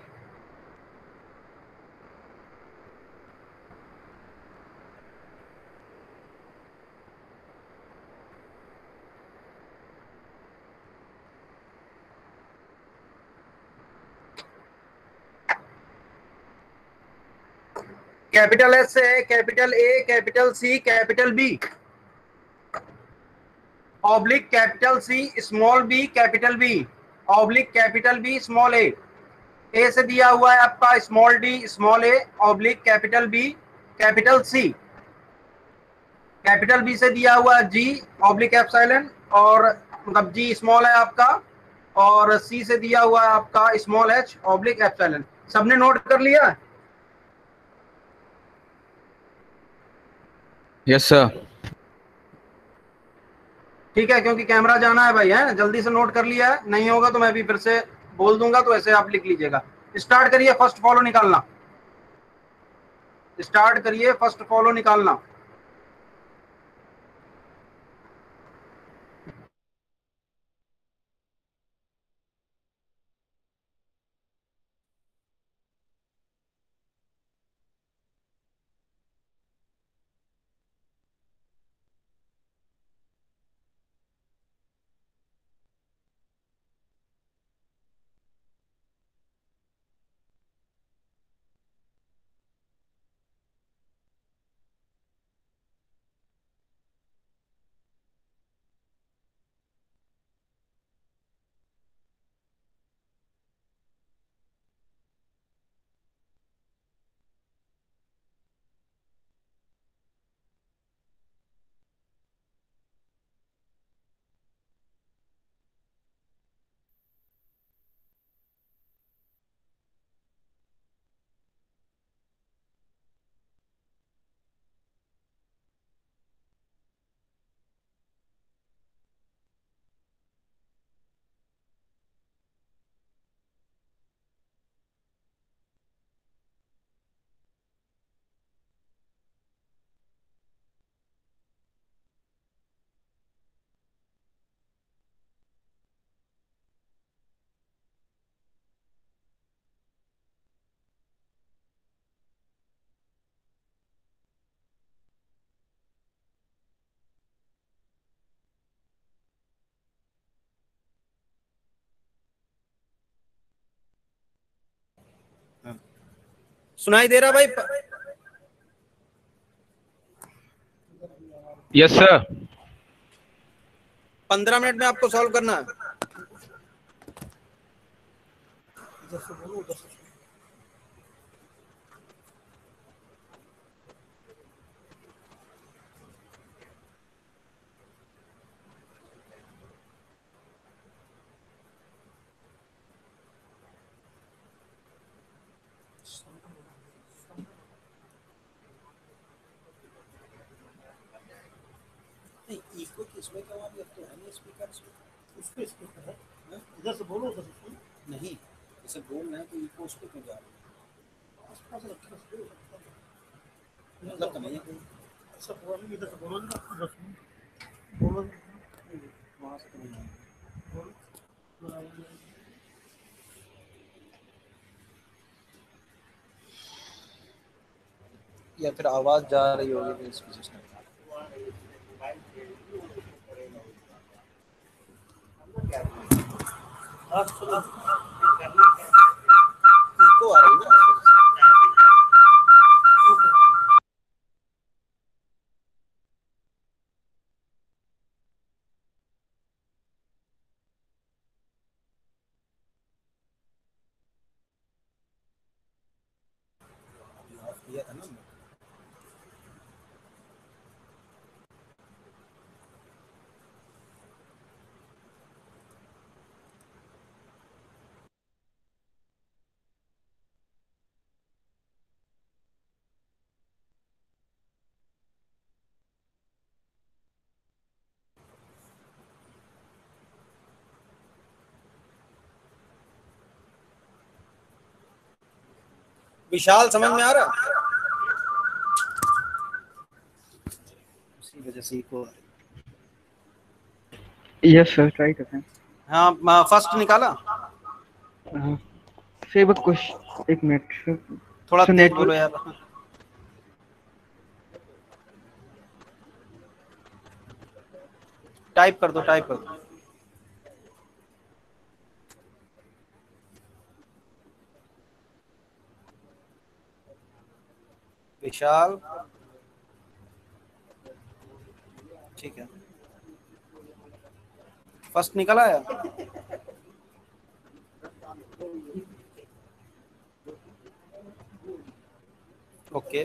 कैपिटल एस से capital A, capital C, capital B, oblique capital C, small B, capital B, oblique capital B, small A से दिया हुआ है आपका small D, small A, oblique capital B, capital C, capital B से दिया हुआ है जी, ऑब्लिक एप्सिलॉन, और मतलब जी स्मॉल है आपका, और सी से दिया हुआ है आपका स्मॉल एच, ऑब्लिक एप्सिलॉन। सबने नोट कर लिया? Yes sir. ठीक है, क्योंकि कैमरा जाना है भाई, है जल्दी से नोट कर लिया है, नहीं होगा तो मैं भी फिर से बोल दूंगा, तो ऐसे आप लिख लीजिएगा। स्टार्ट करिए फर्स्ट फॉलो निकालना, स्टार्ट करिए फर्स्ट फॉलो निकालना। सुनाई दे रहा भाई? Yes sir. 15 मिनट में आपको सॉल्व करना है। इको किसमें क्या तो है नहीं स्पीकर उसके स्पीकर है इधर से बोलो उधर से नहीं जैसे बोल रहे हैं तो इको उस पे क्यों जा रहा है आसपास रखा मतलब तो नहीं है ऐसा हुआ नहीं इधर से बोलो ना उधर से बोलो वहाँ से तो नहीं या फिर आवाज जा रही होगी इस वजह से इको आ रही है ना विशाल समझ में आ रहा है? उसी वजह से इको। यस सर, ट्राई करते हैं। हाँ फर्स्ट निकाला। हाँ सेव क्वेश्चन, एक मिनट थोड़ा So, तेज network- बोलो यार। टाइप कर दो, टाइप कर दो। विशाल, ठीक है। फर्स्ट निकल आया। ओके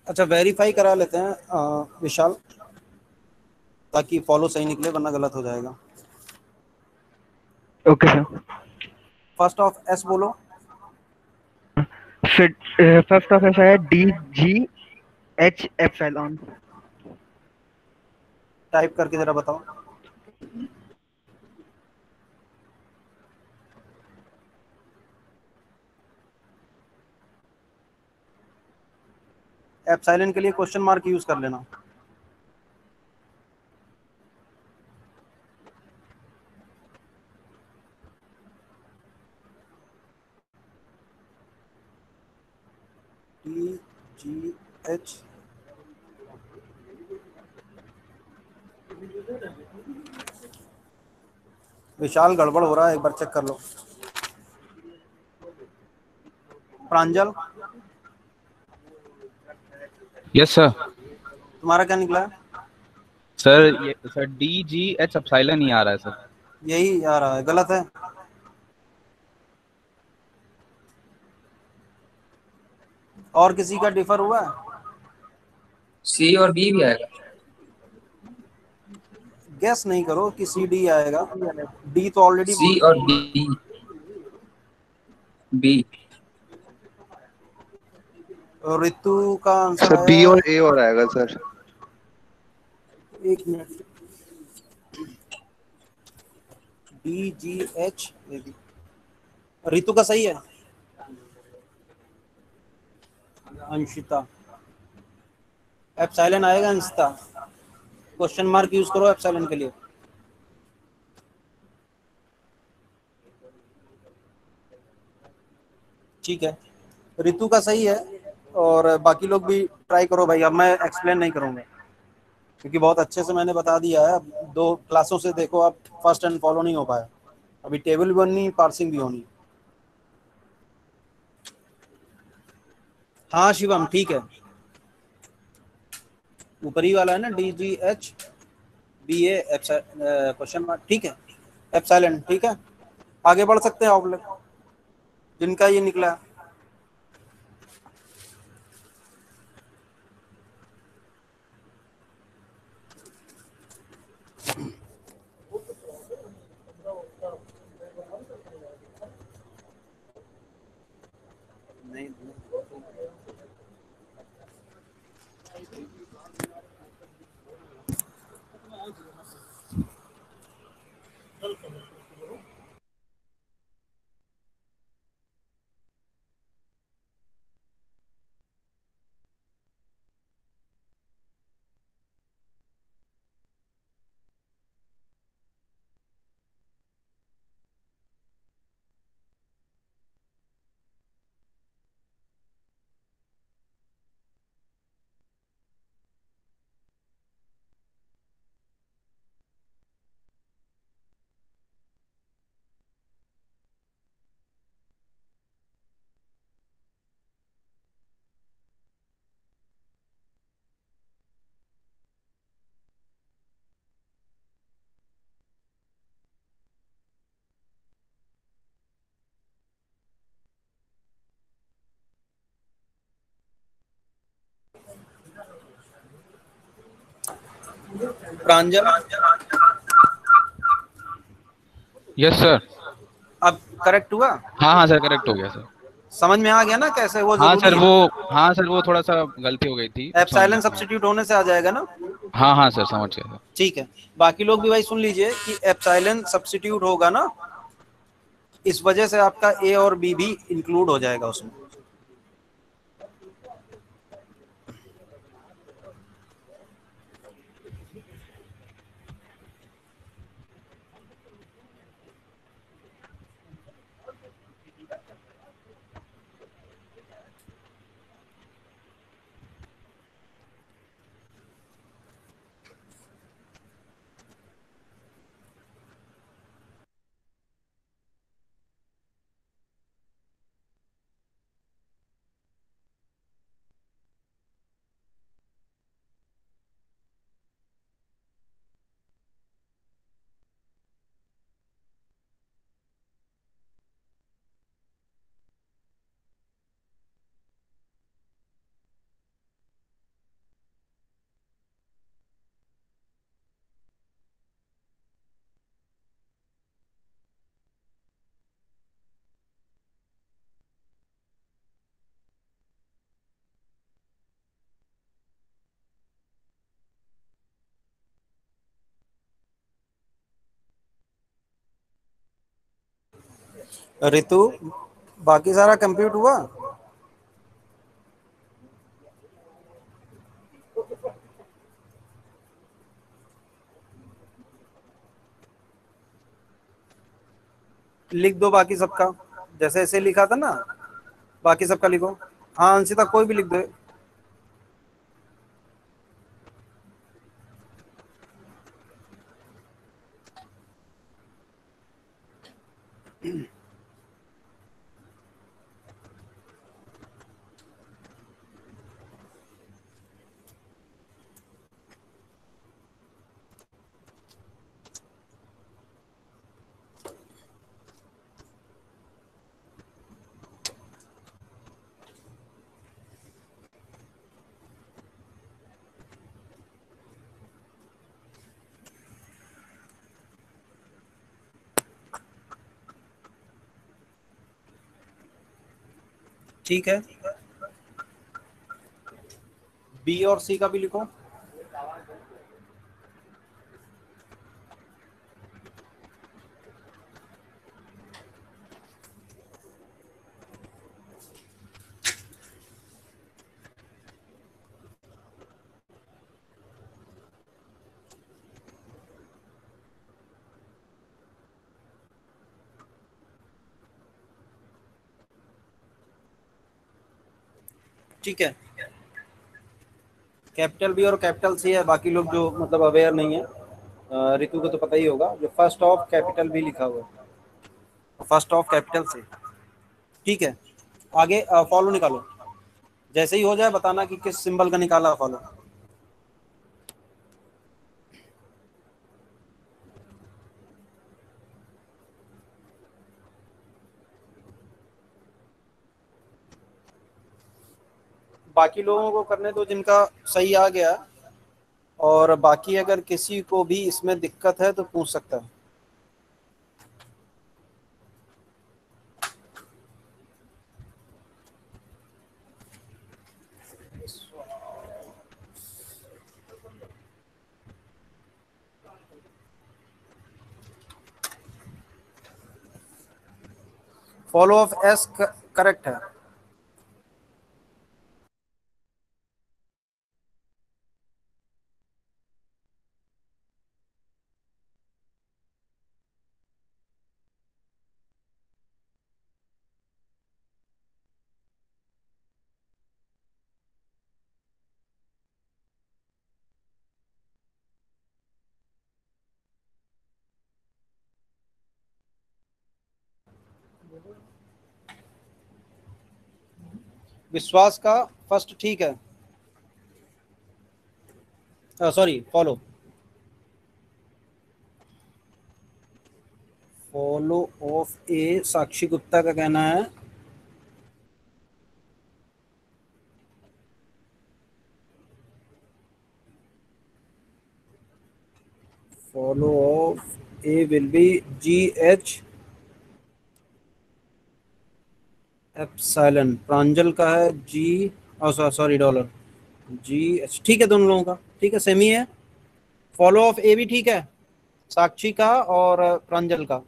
अच्छा, वेरीफाई करा लेते हैं विशाल, ताकि फॉलो सही निकले, वरना गलत हो जाएगा। Okay sir. First of S बोलो। फिर फर्स्ट ऑफ ऐसा है DGH एप्सिलॉन। टाइप करके जरा बताओ। एप्सिलॉन के लिए क्वेश्चन मार्क यूज कर लेना। DGH विशाल गड़बड़ हो रहा है, एक बार चेक कर लो। प्रांजल, यस सर। तुम्हारा क्या निकला है? सर ये सर DGH एप्सिलॉन ही आ रहा है सर। यही आ रहा है, गलत है। और किसी का डिफर हुआ है? सी और बी भी आएगा। गेस नहीं करो कि सी डी आएगा। डी तो ऑलरेडी सी और बी, बी। ऋतु का आंसर सर बी आया। और ए और आएगा सर। एक मिनट। DGH, ऋतु का सही है। अंशिता, एप्सिलॉन आएगा अंशिता। क्वेश्चन मार्क यूज करो एप्सिलॉन के लिए। ठीक है, ऋतु का सही है। और बाकी लोग भी ट्राई करो भाई। अब मैं एक्सप्लेन नहीं करूंगा, क्योंकि बहुत अच्छे से मैंने बता दिया है। अब 2 क्लासों से देखो, आप फर्स्ट एंड फॉलो नहीं हो पाया। अभी टेबल भी बननी, पार्सिंग भी होनी। हाँ शिवम, ठीक है। ऊपरी वाला है ना, DGH BA क्वेश्चन मार्क, ठीक है। एप्सिलॉन, ठीक है। आगे बढ़ सकते हैं आप लोग जिनका ये निकला। नहीं, प्रांजल, यस सर। अब करेक्ट हुआ? हाँ हाँ सर, करेक्ट हो गया सर। समझ में आ गया ना कैसे वो हाँ जरूरी सर है? वो, हाँ सर वो थोड़ा सा गलती हो गई थी, अब समझ में एप्सिलॉन आ गया। सब्स्टिट्यूट होने से आ जाएगा ना? हाँ हाँ सर, समझ गया सर। ठीक है, बाकी लोग भी भाई सुन लीजिए कि एप्सिलॉन सब्स्टिट्यूट होगा ना, इस वजह से आपका ए और बी भी इंक्लूड हो जाएगा उसमें। ऋतु, बाकी सारा कंप्यूट हुआ? लिख दो बाकी सबका, जैसे ऐसे लिखा था ना, बाकी सबका लिखो। हाँ अंशिता, कोई भी लिख दो। ठीक है, बी और सी का भी लिखो। ठीक है, कैपिटल बी और कैपिटल सी है, बाकी लोग जो मतलब अवेयर नहीं है, ऋतु को तो पता ही होगा, जो फर्स्ट ऑफ कैपिटल बी लिखा हुआ है, फर्स्ट ऑफ कैपिटल सी। ठीक है, आगे फॉलो निकालो, जैसे ही हो जाए बताना कि किस सिंबल का निकाला फॉलो। बाकी लोगों को करने दो जिनका सही आ गया, और बाकी अगर किसी को भी इसमें दिक्कत है तो पूछ सकता है। फॉलो ऑफ एस करेक्ट है। विश्वास का फर्स्ट ठीक है, sorry follow, follow of A Sakshi Gupta का कहना है follow of A will be GH epsilon Pranjal का है G, sorry dollar G H, ठीक है दोनों लोगों का, ठीक है सेम ही है। फॉलो ऑफ ए भी ठीक है, साक्षी का और प्रांजल का।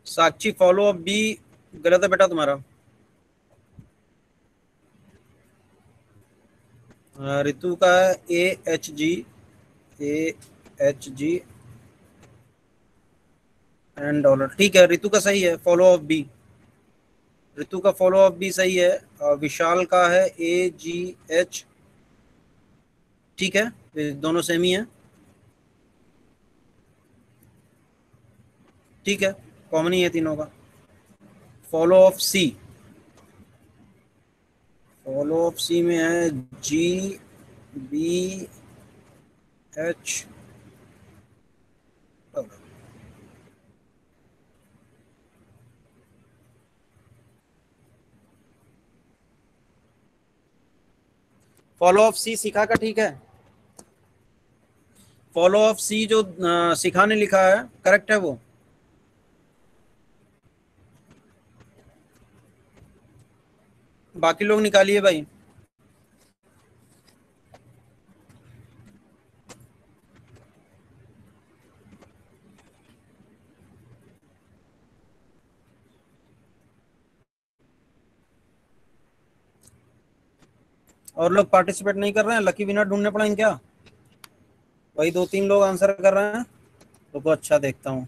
साक्षी फॉलो अप बी गलत है बेटा तुम्हारा। ऋतु का है A H G and dollar, ठीक है ऋतु का सही है फॉलो अप बी, ऋतु का फॉलो अप बी सही है। विशाल का है AGH, ठीक है ये दोनों सेम ही है, ठीक है कॉमन ही है तीनों का। Follow of C, follow of C में है GBH। फॉलो ऑफ सी सिखा का ठीक है, फॉलो ऑफ सी जो सिखा ने लिखा है करेक्ट है वो। बाकी लोग निकालिए भाई। और लोग पार्टिसिपेट नहीं कर रहे हैं, लकी विनर ढूंढने पड़ेंगे क्या? वही 2-3 लोग आंसर कर रहे हैं तो अच्छा देखता हूँ।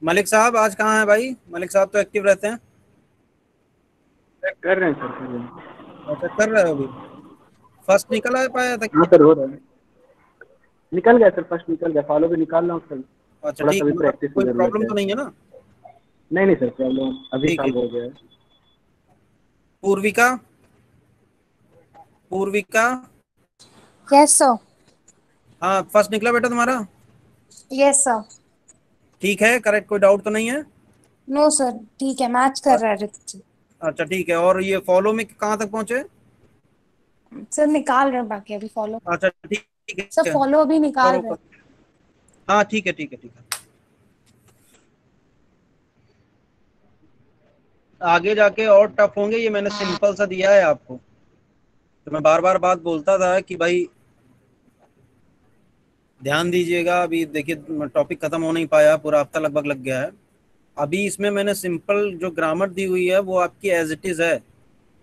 मलिक साहब आज कहाँ हैं भाई? मलिक साहब तो एक्टिव रहते हैं। कर रहे हैं सर, कर रहे हैं। अच्छा कर रहे हो अभी? फर्स्ट निकल आ पाया था हाँ क्या? सर हो रहा है, निकल गया सर, फर्स्ट निकल गया, फॉलो भी निकाल रहा हूँ सर। अच्छा थोड़ा ठीक सा है, भी मतलब प्रैक्टिस की कोई जरूरत प्रॉब्लम है। तो नहीं है ना? नहीं नहीं सर, प्रॉब्लम अभी ठीक है। सॉल्व हो गया है। Poorvika, Poorvika yes sir. हाँ फर्स्ट निकला बेटा तुम्हारा? Yes sir. ठीक है करेक्ट, कोई डाउट तो नहीं है? नो सर, ठीक है, मैच कर रहा है ऋतु। अच्छा ठीक है, और ये फॉलो में कहाँ तक पहुंचे? सर निकाल रहे हैं बाकी, अभी फॉलो। अच्छा ठीक है सर फॉलो अभी निकाल करो रहे हैं। हाँ ठीक है ठीक है ठीक है। आगे जाके और टफ होंगे, ये मैंने सिंपल सा दिया है आपको, तो मैं बार बार बात बोलता था कि भाई ध्यान दीजिएगा। अभी देखिए टॉपिक खत्म हो नहीं पाया, पूरा हफ्ता लगभग लग गया है। अभी इसमें मैंने सिंपल जो ग्रामर दी हुई है वो आपकी एज इट इज है।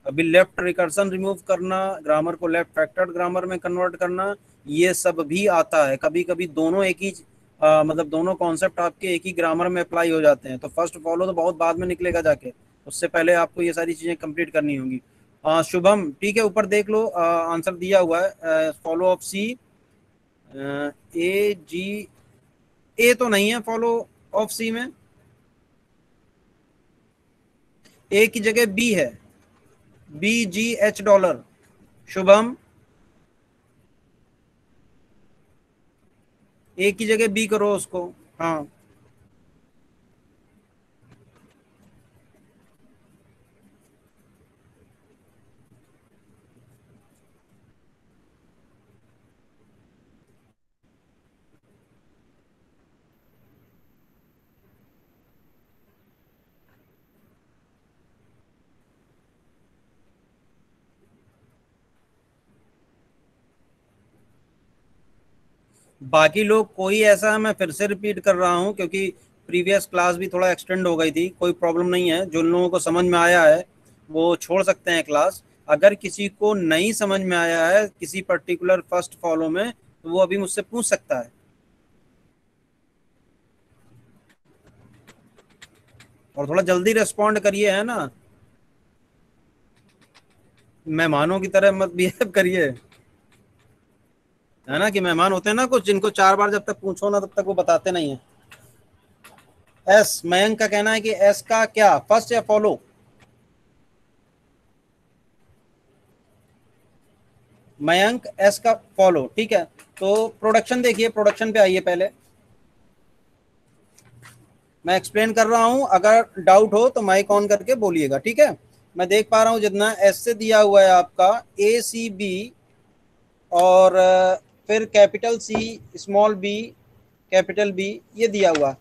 अभी लेफ्ट रिकर्सन रिमूव करना, ग्रामर को लेफ्ट फैक्टर्ड ग्रामर में कन्वर्ट करना, ये सब भी आता है। कभी कभी दोनों एक ही मतलब दोनों कॉन्सेप्ट आपके एक ही ग्रामर में अप्लाई हो जाते हैं, तो फर्स्ट फॉलो तो बहुत बाद में निकलेगा जाके, उससे पहले आपको ये सारी चीजें कंप्लीट करनी होंगी। शुभम ठीक है, ऊपर देख लो आंसर दिया हुआ है फॉलो ऑफ सी। ए तो नहीं है फॉलो ऑफ सी में, ए की जगह बी है, BGH डॉलर। शुभम ए की जगह बी करो उसको। हाँ बाकी लोग कोई ऐसा, मैं फिर से रिपीट कर रहा हूँ क्योंकि प्रीवियस क्लास भी थोड़ा एक्सटेंड हो गई थी, कोई प्रॉब्लम नहीं है। जो लोगों को समझ में आया है वो छोड़ सकते हैं क्लास। अगर किसी को नहीं समझ में आया है किसी पर्टिकुलर फर्स्ट फॉलो में, तो वो अभी मुझसे पूछ सकता है। और थोड़ा जल्दी रिस्पॉन्ड करिए, है ना, मेहमानों की तरह मत बिहेव करिए, है ना, कि मेहमान होते हैं ना कुछ, जिनको 4 बार जब तक पूछो ना तब तक वो बताते नहीं है। एस, मयंक का कहना है कि एस का क्या, फर्स्ट या फॉलो? मयंक एस का फॉलो, ठीक है। तो प्रोडक्शन देखिए, प्रोडक्शन पे आइए पहले, मैं एक्सप्लेन कर रहा हूं, अगर डाउट हो तो माइक ऑन करके बोलिएगा, ठीक है। मैं देख पा रहा हूं जितना एस से दिया हुआ है आपका ए सी बी, और फिर capital C, small B, capital B, ये दिया हुआ।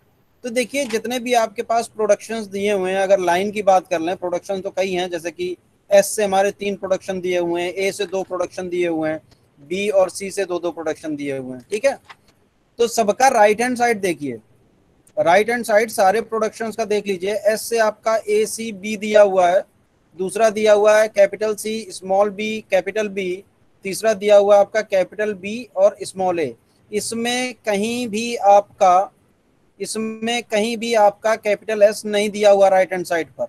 तो देखिए जितने भी आपके पास प्रोडक्शंस दिए हुए हैं, अगर लाइन की बात कर लें, प्रोडक्शन तो कई हैं, जैसे कि एस से हमारे 3 प्रोडक्शन दिए हुए हैं, ए से 2 प्रोडक्शन दिए हुए हैं, बी और सी से 2 प्रोडक्शन दिए हुए हैं, ठीक है। तो सबका राइट हैंड साइड देखिए, राइट हैंड साइड सारे प्रोडक्शंस का देख लीजिए। एस से आपका ए सी बी दिया हुआ है, दूसरा दिया हुआ है capital C, small B, capital B, तीसरा दिया हुआ है आपका कैपिटल बी और स्मॉल ए। इसमें कहीं भी आपका कैपिटल एस नहीं दिया हुआ राइट हैंड साइड पर,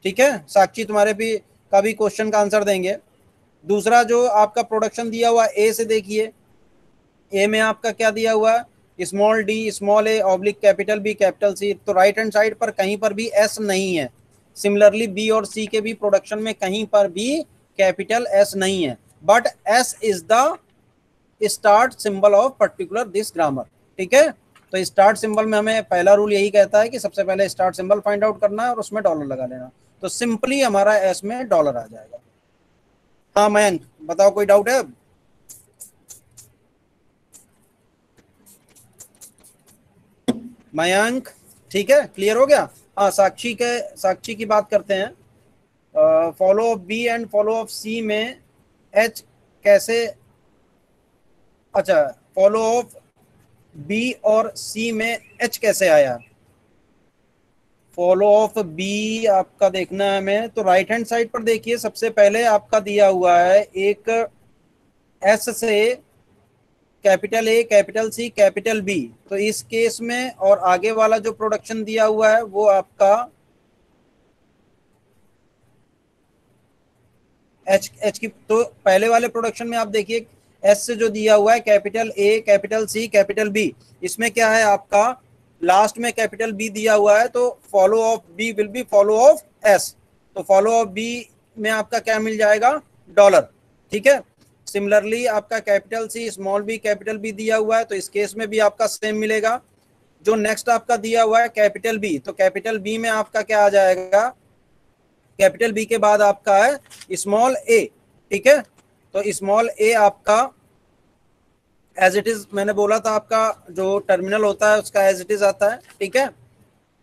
ठीक है। साक्षी तुम्हारे भी का भी क्वेश्चन का आंसर देंगे। दूसरा जो आपका प्रोडक्शन दिया हुआ ए से देखिए, ए में आपका क्या दिया हुआ है, small D, small A, oblique capital B, capital C. तो राइट हैंड साइड पर कहीं पर भी एस नहीं है। सिमिलरली बी और सी के भी प्रोडक्शन में कहीं पर भी कैपिटल एस नहीं है, but S is the start symbol of particular this grammar, ठीक है। तो स्टार्ट सिंबल में हमें पहला रूल यही कहता है कि सबसे पहले स्टार्ट सिंबल फाइंड आउट करना है और उसमें डॉलर लगा लेना, तो सिंपली हमारा एस में डॉलर आ जाएगा। हाँ मयंक बताओ, कोई डाउट है? मयंक ठीक है, क्लियर हो गया। हाँ साक्षी की बात करते हैं। Follow of B and follow of C में एच कैसे, अच्छा फॉलो ऑफ बी और सी में एच कैसे आया? फॉलो ऑफ बी आपका देखना है हमें, तो राइट हैंड साइड पर देखिए, सबसे पहले आपका दिया हुआ है एक एस से capital A, capital C, capital B. तो इस केस में और आगे वाला जो प्रोडक्शन दिया हुआ है वो आपका एच की। तो पहले वाले प्रोडक्शन में आप देखिए एस से जो दिया हुआ है capital A, capital C, capital B, इसमें क्या है आपका लास्ट में कैपिटल बी दिया हुआ है, तो follow of B will be follow of S. तो फॉलो ऑफ बी में आपका क्या मिल जाएगा? डॉलर, ठीक है। सिमिलरली आपका capital C, small B, capital B दिया हुआ है, तो इस केस में भी आपका सेम मिलेगा। जो नेक्स्ट आपका दिया हुआ है कैपिटल बी, तो कैपिटल बी में आपका क्या आ जाएगा? कैपिटल बी के बाद आपका है स्मॉल ए, ठीक है। तो स्मॉल ए आपका एज इट इज, मैंने बोला था आपका जो टर्मिनल होता है उसका एज इट इज आता है, ठीक है।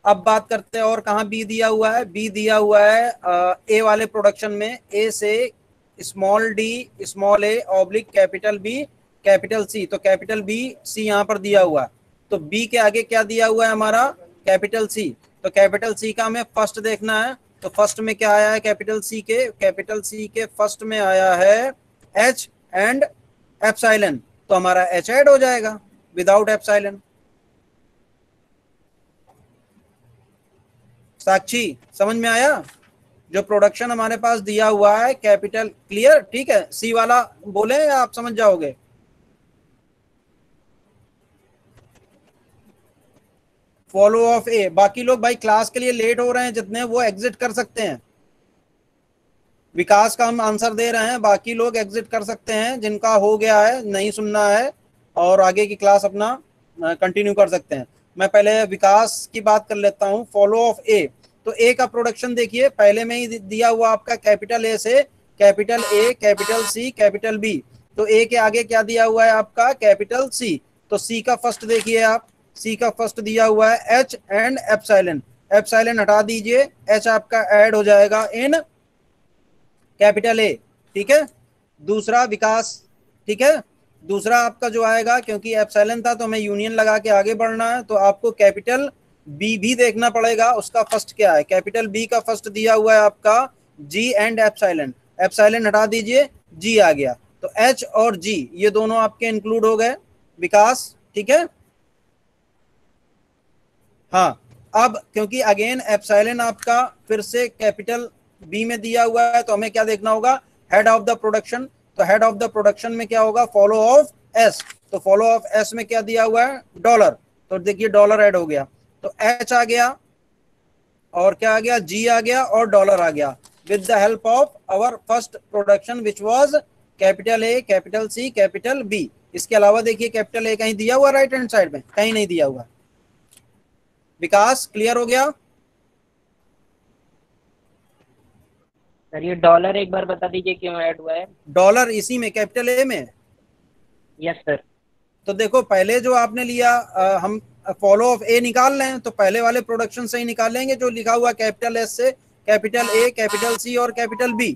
अब बात करते हैं और कहाँ बी दिया हुआ है। बी दिया हुआ है ए वाले प्रोडक्शन में, ए से small D, small A, oblique capital B, capital C. तो कैपिटल बी सी यहाँ पर दिया हुआ है, तो बी के आगे क्या दिया हुआ है हमारा? Capital C. तो कैपिटल सी का हमें फर्स्ट देखना है, तो फर्स्ट में क्या आया है कैपिटल सी के? कैपिटल सी के फर्स्ट में आया है एच एंड एप्सिलॉन, तो हमारा एच ऐड हो जाएगा विदाउट एप्सिलॉन। साक्षी समझ में आया? जो प्रोडक्शन हमारे पास दिया हुआ है कैपिटल, क्लियर, ठीक है। सी वाला बोले या आप समझ जाओगे? फॉलो ऑफ ए, बाकी लोग भाई क्लास के लिए लेट हो रहे हैं जितने, वो एग्जिट कर सकते हैं। विकास का हम आंसर दे रहे हैं, बाकी लोग एग्जिट कर सकते हैं, जिनका हो गया है नहीं सुनना है और आगे की क्लास अपना कंटिन्यू कर सकते हैं। मैं पहले विकास की बात कर लेता हूं। फॉलो ऑफ ए, तो ए का प्रोडक्शन देखिए, पहले में ही दिया हुआ आपका कैपिटल ए से capital A, capital C, capital B. तो ए के आगे क्या दिया हुआ है आपका? Capital C. तो सी का फर्स्ट देखिए आप, सी का फर्स्ट दिया हुआ है एच एंड एप्सिलॉन। एप्सिलॉन हटा दीजिए, एच आपका ऐड हो जाएगा इन कैपिटल ए, ठीक है। दूसरा विकास, ठीक है। दूसरा आपका जो आएगा, क्योंकि एप्सिलॉन था तो हमें यूनियन लगा के आगे बढ़ना है, तो आपको कैपिटल बी भी देखना पड़ेगा, उसका फर्स्ट क्या है? कैपिटल बी का फर्स्ट दिया हुआ है आपका जी एंड एप्सिलॉन। एप्सिलॉन हटा दीजिए, जी आ गया, तो एच और जी ये दोनों आपके इंक्लूड हो गए विकास, ठीक है। हाँ, अब क्योंकि अगेन एप्सिलॉन आपका फिर से कैपिटल बी में दिया हुआ है, तो हमें क्या देखना होगा, हेड ऑफ द प्रोडक्शन। तो हेड ऑफ द प्रोडक्शन में क्या होगा, फॉलो ऑफ एस। तो फॉलो ऑफ एस में क्या दिया हुआ है, डॉलर। तो देखिए डॉलर ऐड हो गया, तो एच आ गया और क्या आ गया, जी आ गया और डॉलर आ गया, with the help of our first production which was capital A, capital C, capital B. इसके अलावा देखिए कैपिटल ए कहीं दिया हुआ राइट हैंड साइड में, कहीं नहीं दिया हुआ। विकास क्लियर हो गया? सर ये डॉलर एक बार बता दीजिए क्यों ऐड हुआ है? डॉलर इसी में कैपिटल ए में। Yes sir. तो देखो पहले जो आपने लिया हम फॉलो ऑफ ए निकाल रहे हैं, तो पहले वाले प्रोडक्शन से ही निकालेंगे जो लिखा हुआ कैपिटल एस से कैपिटल ए, कैपिटल सी और कैपिटल बी।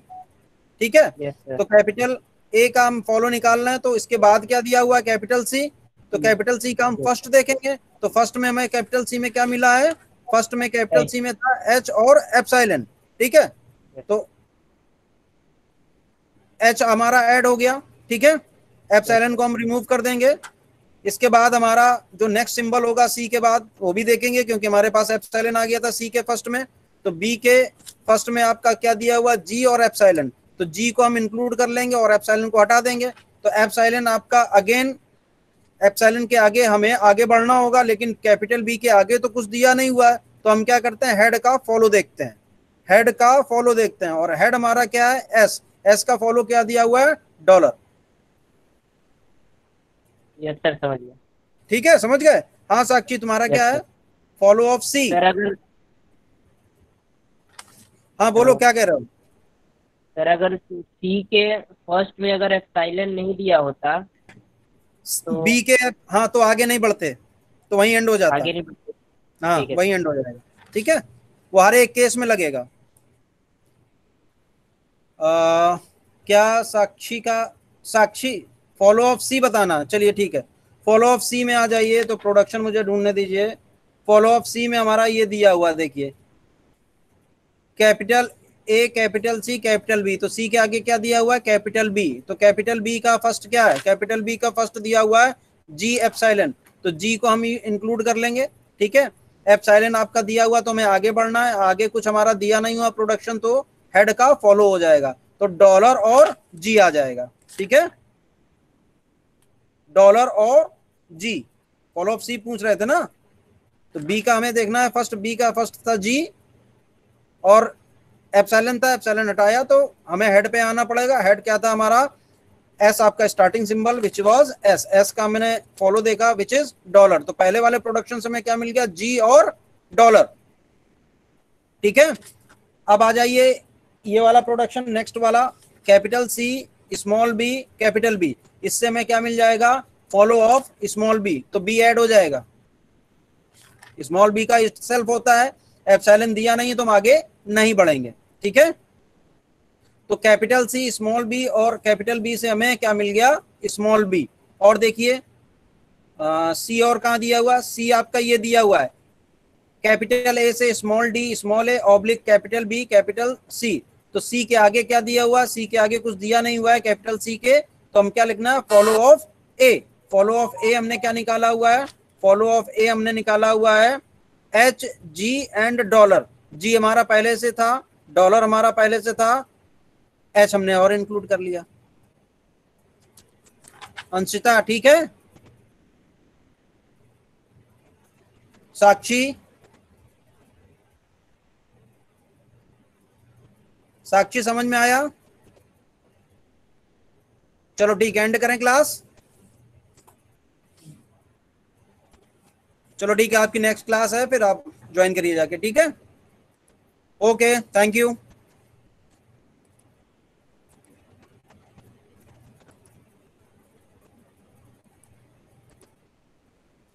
ठीक है? Yes sir. तो कैपिटल ए का हम फॉलो निकाल रहे हैं, तो इसके बाद क्या दिया हुआ है, कैपिटल सी। तो कैपिटल सी का हम फर्स्ट देखेंगे, तो फर्स्ट में हमें कैपिटल सी में क्या मिला है, फर्स्ट में कैपिटल सी में था एच और एप्सिलॉन। ठीक है? तो एच हमारा ऐड हो गया। ठीक है? एप्सिलॉन को हम रिमूव कर देंगे। इसके बाद हमारा जो नेक्स्ट सिंबल होगा सी के बाद, वो भी देखेंगे क्योंकि हमारे पास एप्सिलॉन आ गया था सी के फर्स्ट में। तो बी के फर्स्ट में आपका क्या दिया हुआ, जी और एप्सिलॉन। तो जी को हम इंक्लूड कर लेंगे और एप्सिलॉन को हटा देंगे। तो एप्सिलॉन आपका अगेन, एप्सिलॉन के आगे हमें आगे बढ़ना होगा, लेकिन कैपिटल बी के आगे तो कुछ दिया नहीं हुआ है। तो हम क्या करते हैं, हेड का फॉलो देखते हैं, हेड का फॉलो देखते हैं। और हेड हमारा क्या है, एस। एस का फॉलो क्या दिया हुआ है, डॉलर। यस सर समझ गया। ठीक है, समझ गए? हाँ साक्षी तुम्हारा क्या है, फॉलो ऑफ सी। सर अगर, हाँ बोलो क्या कह रहे हो? सर अगर सी के फर्स्ट में अगर एप्सिलॉन नहीं दिया होता तो बी के, हाँ तो आगे नहीं बढ़ते, तो वहीं एंड हो जाता। आगे नहीं बढ़ते। हाँ ठीक है। वहीं एंड हो जाएगा। ठीक है? वो हर एक केस में लगेगा। क्या साक्षी का, साक्षी फॉलो ऑफ सी बताना। चलिए ठीक है, फॉलो ऑफ सी में आ जाइए। तो प्रोडक्शन मुझे ढूंढने दीजिए। फॉलो ऑफ सी में हमारा ये दिया हुआ देखिए, capital A, capital C, capital B. तो सी के आगे क्या दिया हुआ है, कैपिटल बी। तो कैपिटल बी का फर्स्ट क्या है, कैपिटल बी का फर्स्ट दिया हुआ है जी एप्सिलॉन। तो जी को हम इंक्लूड कर लेंगे। ठीक है? एप्सिलॉन आपका दिया हुआ, तो हमें आगे बढ़ना है, आगे कुछ हमारा दिया नहीं हुआ प्रोडक्शन, तो हेड का फॉलो हो जाएगा, तो डॉलर और जी आ जाएगा। ठीक है? डॉलर और जी। फॉलो ऑफ सी पूछ रहे थे ना, तो बी का हमें देखना है फर्स्ट। बी का फर्स्ट था जी और एप्सिलॉन था, एप्सिलॉन हटाया, तो हमें हेड पे आना पड़ेगा। हेड क्या था हमारा, एस आपका starting symbol which was S. S का मैंने फॉलो देखा विच इज डॉलर। तो पहले वाले प्रोडक्शन से हमें क्या मिल गया, जी और डॉलर। ठीक है? अब आ जाइए ये वाला प्रोडक्शन, नेक्स्ट वाला, capital C, small B, capital B. इससे हमें क्या मिल जाएगा, फॉलो ऑफ स्मॉल बी। तो बी ऐड हो जाएगा, स्मॉल बी का सेल्फ होता है। एप्सिलॉन दिया नहीं है तो हम आगे नहीं बढ़ेंगे। ठीक है? तो कैपिटल सी, स्मॉल बी और कैपिटल बी से हमें क्या मिल गया, स्मॉल बी। और देखिए सी और कहाँ दिया हुआ, सी आपका ये दिया हुआ है, कैपिटल ए से small D, small A oblique capital B, capital C. तो सी के आगे क्या दिया हुआ है, सी के आगे कुछ दिया नहीं हुआ है कैपिटल सी के, तो हम क्या लिखना है, follow of A. Follow of A हमने क्या निकाला हुआ है, फॉलो ऑफ ए हमने निकाला हुआ है एच, जी एंड डॉलर। जी हमारा पहले से था, डॉलर हमारा पहले से था, एच हमने और इंक्लूड कर लिया। अंशिता ठीक है? साक्षी, साक्षी समझ में आया? चलो ठीक है, एंड करें क्लास। चलो ठीक है, आपकी नेक्स्ट क्लास है, फिर आप ज्वाइन करिए जाके। ठीक है? Okay, thank you.